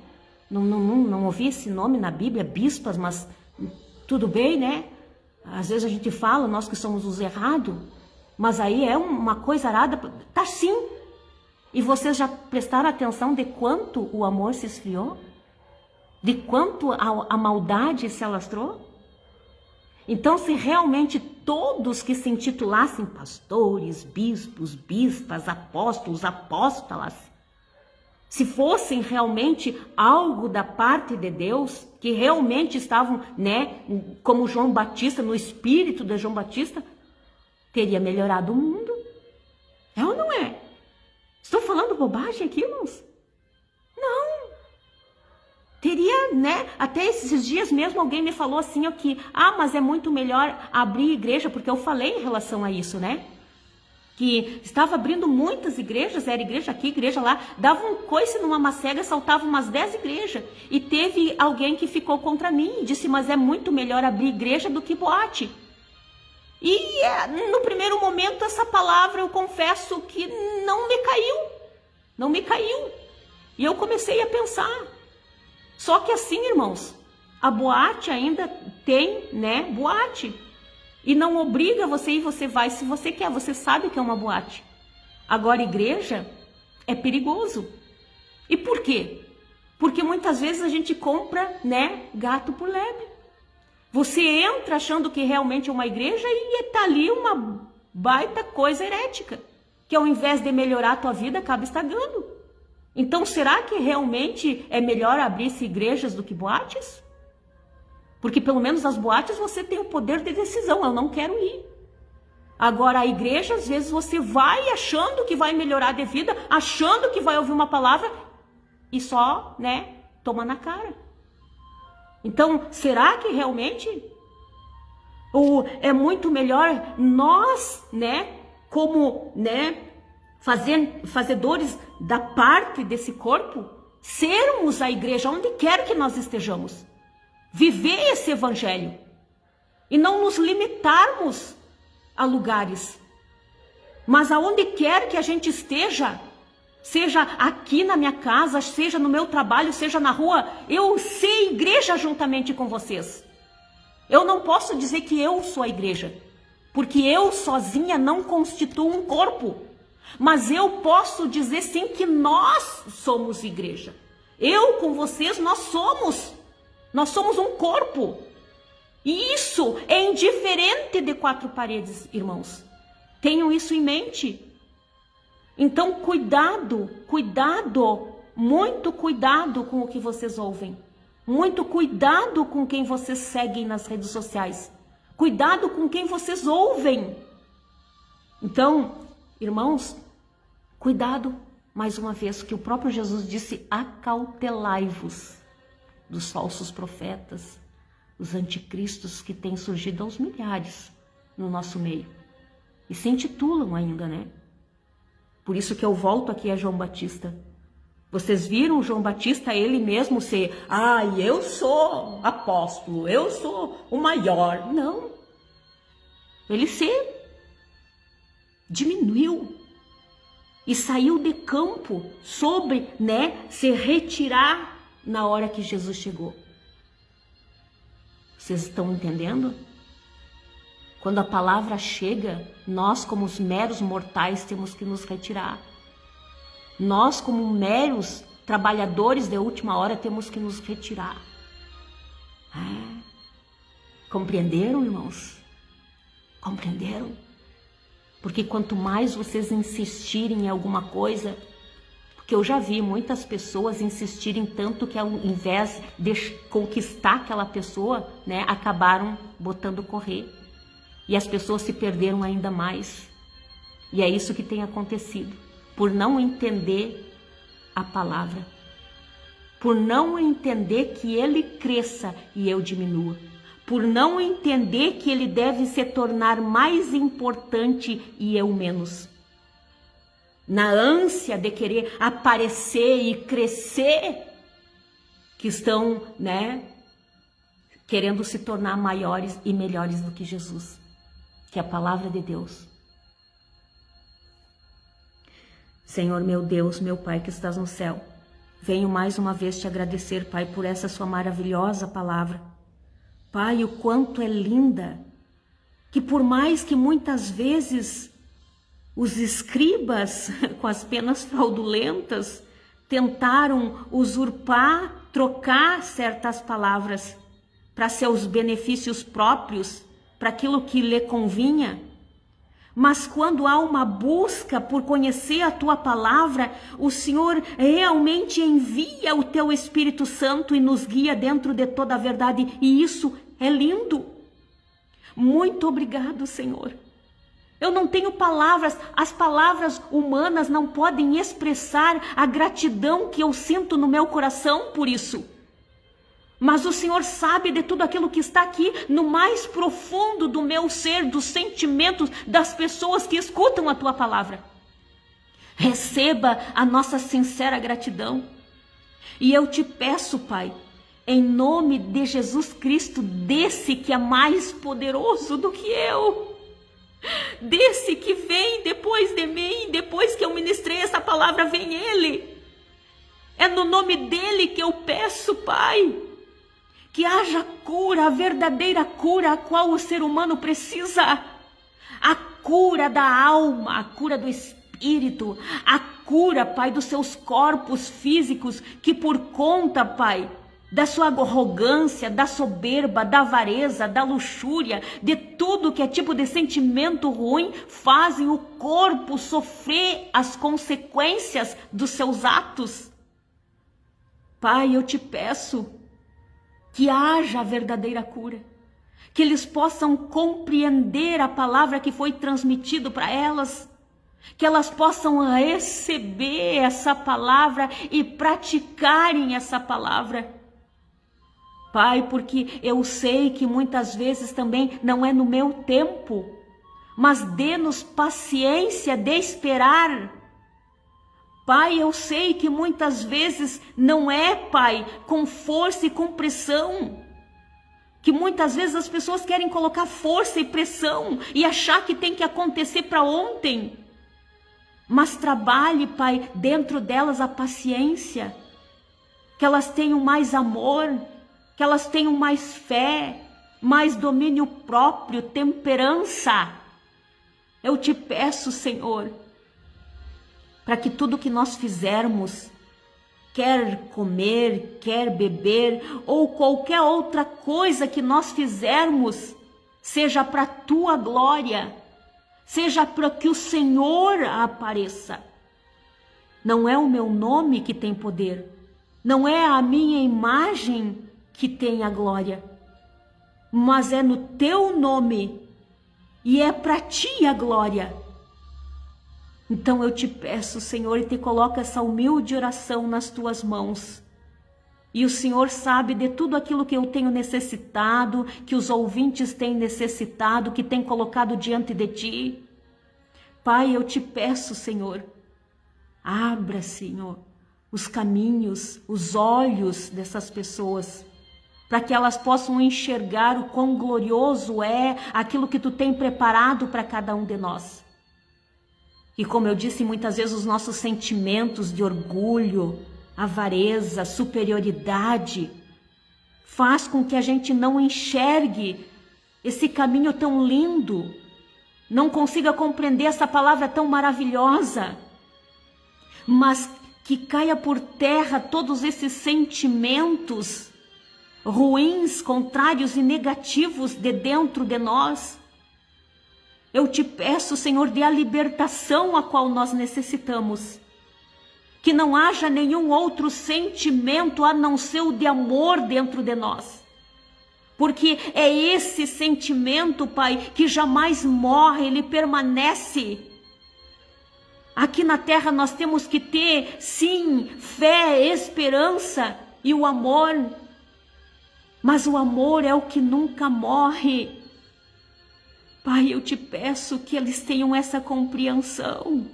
Não ouvi esse nome na Bíblia, bispas, mas tudo bem, né? Às vezes a gente fala, nós que somos os errados, mas aí é uma coisa arada, tá sim. E vocês já prestaram atenção de quanto o amor se esfriou? De quanto a maldade se alastrou? Então, se realmente todos que se intitulassem pastores, bispos, bispas, apóstolos, apóstolas, se fossem realmente algo da parte de Deus, que realmente estavam, né, como João Batista, no espírito de João Batista, teria melhorado o mundo. É ou não é? Estou falando bobagem aqui, irmãos? Não. Teria, né? Até esses dias mesmo alguém me falou assim, ó, que, mas é muito melhor abrir igreja, porque eu falei em relação a isso, né? Que estava abrindo muitas igrejas, era igreja aqui, igreja lá, dava um coice numa macega, saltava umas 10 igrejas. E teve alguém que ficou contra mim e disse, mas é muito melhor abrir igreja do que boate. E no primeiro momento essa palavra eu confesso que não me caiu. E eu comecei a pensar. Só que assim, irmãos, a boate ainda tem, né, boate. E não obriga você e você vai se você quer, você sabe que é uma boate. Agora, igreja é perigoso. E por quê? Porque muitas vezes a gente compra, né, gato por lebre. Você entra achando que realmente é uma igreja e está ali uma baita coisa herética, que ao invés de melhorar a tua vida, acaba estragando. Então, será que realmente é melhor abrir-se igrejas do que boates? Porque pelo menos nas boates você tem o poder de decisão, eu não quero ir. Agora, a igreja, às vezes você vai achando que vai melhorar de vida, achando que vai ouvir uma palavra e só, né, toma na cara. Então, será que realmente é muito melhor nós, né, como, né, fazedores da parte desse corpo, sermos a igreja onde quer que nós estejamos, viver esse evangelho e não nos limitarmos a lugares, mas aonde quer que a gente esteja, seja aqui na minha casa, seja no meu trabalho, seja na rua, eu ser igreja juntamente com vocês. Eu não posso dizer que eu sou a igreja, porque eu sozinha não constituo um corpo. Mas eu posso dizer sim que nós somos igreja. Eu com vocês, nós somos um corpo. E isso é indiferente de 4 paredes, irmãos. Tenham isso em mente. Então, cuidado, muito cuidado com o que vocês ouvem. Muito cuidado com quem vocês seguem nas redes sociais. Cuidado com quem vocês ouvem. Então, irmãos, cuidado, mais uma vez, que o próprio Jesus disse, acautelai-vos dos falsos profetas, os anticristos que têm surgido aos milhares no nosso meio. E se intitulam ainda, né? Por isso que eu volto aqui a João Batista. Vocês viram João Batista, ele mesmo ser, eu sou apóstolo, eu sou o maior. Não. Ele diminuiu e saiu de campo sobre, né, se retirar na hora que Jesus chegou. Vocês estão entendendo? Quando a palavra chega, nós como os meros mortais temos que nos retirar. Nós como meros trabalhadores de última hora temos que nos retirar. Compreenderam, irmãos? Compreenderam? Porque quanto mais vocês insistirem em alguma coisa, porque eu já vi muitas pessoas insistirem tanto que ao invés de conquistar aquela pessoa, né, acabaram botando correr. E as pessoas se perderam ainda mais. E é isso que tem acontecido. Por não entender a palavra. Por não entender que ele cresça e eu diminua. Por não entender que ele deve se tornar mais importante e eu menos. Na ânsia de querer aparecer e crescer, que estão, né, querendo se tornar maiores e melhores do que Jesus, que é a palavra de Deus. Senhor meu Deus, meu Pai que estás no céu, venho mais uma vez te agradecer, Pai, por essa sua maravilhosa palavra. Pai, o quanto é linda, que por mais que muitas vezes Os escribas, com as penas fraudulentas, tentaram usurpar, trocar certas palavras para seus benefícios próprios, para aquilo que lhe convinha. Mas quando há uma busca por conhecer a tua palavra, o Senhor realmente envia o teu Espírito Santo e nos guia dentro de toda a verdade. E isso é lindo. Muito obrigado, Senhor. Eu não tenho palavras, as palavras humanas não podem expressar a gratidão que eu sinto no meu coração por isso. Mas o Senhor sabe de tudo aquilo que está aqui no mais profundo do meu ser, dos sentimentos das pessoas que escutam a tua palavra. Receba a nossa sincera gratidão. E eu te peço, Pai, em nome de Jesus Cristo, desse que é mais poderoso do que eu, desse que vem depois de mim, depois que eu ministrei essa palavra, vem Ele. É no nome dEle que eu peço, Pai, que haja cura, a verdadeira cura a qual o ser humano precisa. A cura da alma, a cura do espírito, a cura, Pai, dos seus corpos físicos que por conta, Pai, da sua arrogância, da soberba, da avareza, da luxúria, de tudo que é tipo de sentimento ruim, fazem o corpo sofrer as consequências dos seus atos. Pai, eu te peço que haja a verdadeira cura, que eles possam compreender a palavra que foi transmitida para elas, que elas possam receber essa palavra e praticarem essa palavra. Pai, porque eu sei que muitas vezes também não é no meu tempo, mas dê-nos paciência de esperar. Pai, eu sei que muitas vezes não é, Pai, com força e com pressão, que muitas vezes as pessoas querem colocar força e pressão e achar que tem que acontecer para ontem. Mas trabalhe, Pai, dentro delas a paciência, que elas tenham mais amor, que elas tenham mais fé, mais domínio próprio, temperança. Eu te peço, Senhor, para que tudo que nós fizermos, quer comer, quer beber, ou qualquer outra coisa que nós fizermos, seja para a tua glória, seja para que o Senhor apareça. Não é o meu nome que tem poder, não é a minha imagem que tem a glória, mas é no teu nome e é para ti a glória. Então eu te peço, Senhor, e te coloco essa humilde oração nas tuas mãos. E o Senhor sabe de tudo aquilo que eu tenho necessitado, que os ouvintes têm necessitado, que têm colocado diante de ti. Pai, eu te peço, Senhor, abra, Senhor, os caminhos, os olhos dessas pessoas, para que elas possam enxergar o quão glorioso é aquilo que tu tem preparado para cada um de nós. E como eu disse, muitas vezes os nossos sentimentos de orgulho, avareza, superioridade, faz com que a gente não enxergue esse caminho tão lindo, não consiga compreender essa palavra tão maravilhosa, mas que caia por terra todos esses sentimentos ruins, contrários e negativos de dentro de nós. Eu te peço, Senhor, dê a libertação a qual nós necessitamos. Que não haja nenhum outro sentimento a não ser o de amor dentro de nós. Porque é esse sentimento, Pai, que jamais morre, ele permanece. Aqui na terra nós temos que ter, sim, fé, esperança e o amor. Mas o amor é o que nunca morre. Pai, eu te peço que eles tenham essa compreensão.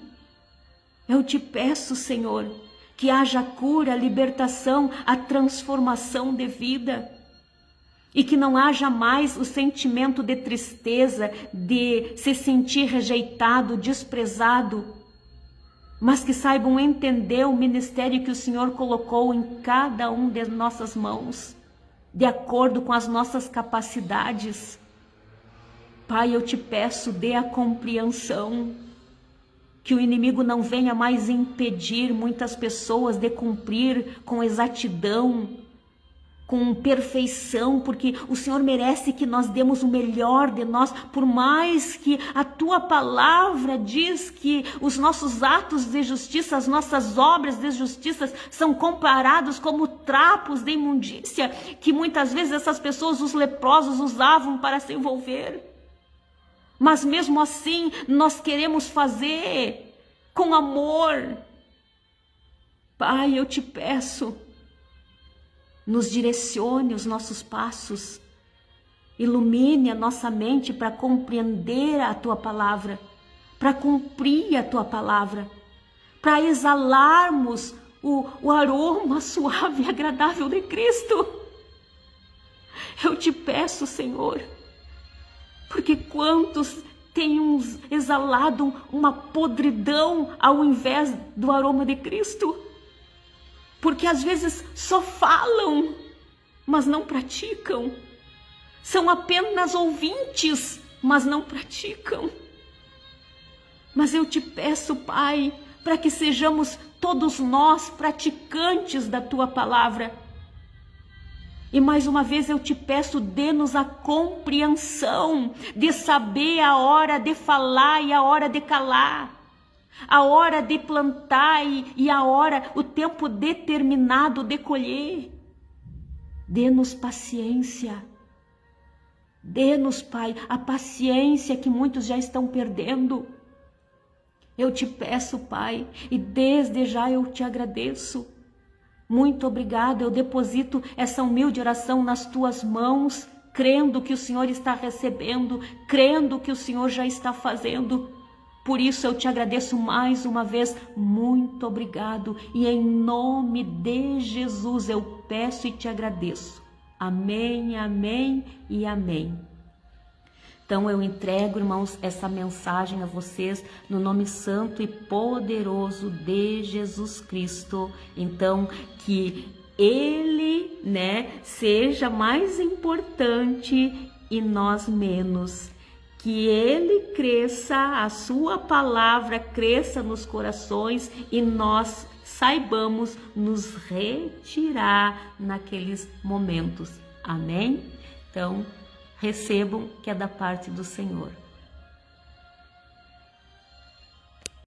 Eu te peço, Senhor, que haja cura, libertação, a transformação de vida. E que não haja mais o sentimento de tristeza, de se sentir rejeitado, desprezado. Mas que saibam entender o ministério que o Senhor colocou em cada um de nossas mãos, de acordo com as nossas capacidades. Pai, eu te peço, dê a compreensão. que o inimigo não venha mais impedir muitas pessoas de cumprir com exatidão, com perfeição, porque o Senhor merece que nós demos o melhor de nós, por mais que a tua palavra diz que os nossos atos de justiça, as nossas obras de justiça são comparados como trapos de imundícia, que muitas vezes essas pessoas, os leprosos, usavam para se envolver. Mas mesmo assim, nós queremos fazer com amor. Pai, eu te peço, nos direcione os nossos passos, ilumine a nossa mente para compreender a tua palavra, para cumprir a tua palavra, para exalarmos o aroma suave e agradável de Cristo. Eu te peço, Senhor, porque quantos têm exalado uma podridão ao invés do aroma de Cristo? Porque às vezes só falam, mas não praticam. São apenas ouvintes, mas não praticam. Mas eu te peço, Pai, para que sejamos todos nós praticantes da tua palavra. E mais uma vez eu te peço, dê-nos a compreensão de saber a hora de falar e a hora de calar. A hora de plantar e a hora, o tempo determinado de colher. Dê-nos paciência. Dê-nos, Pai, a paciência que muitos já estão perdendo. Eu te peço, Pai, e desde já eu te agradeço. Muito obrigado, eu deposito essa humilde oração nas tuas mãos, crendo que o Senhor está recebendo, crendo que o Senhor já está fazendo. Por isso eu te agradeço mais uma vez, muito obrigado. E em nome de Jesus eu peço e te agradeço. Amém, amém e amém. Então eu entrego, irmãos, essa mensagem a vocês no nome santo e poderoso de Jesus Cristo. Então que Ele, seja mais importante e nós menos. Que Ele cresça, a sua palavra cresça nos corações e nós saibamos nos retirar naqueles momentos. Amém? Então, recebam que é da parte do Senhor.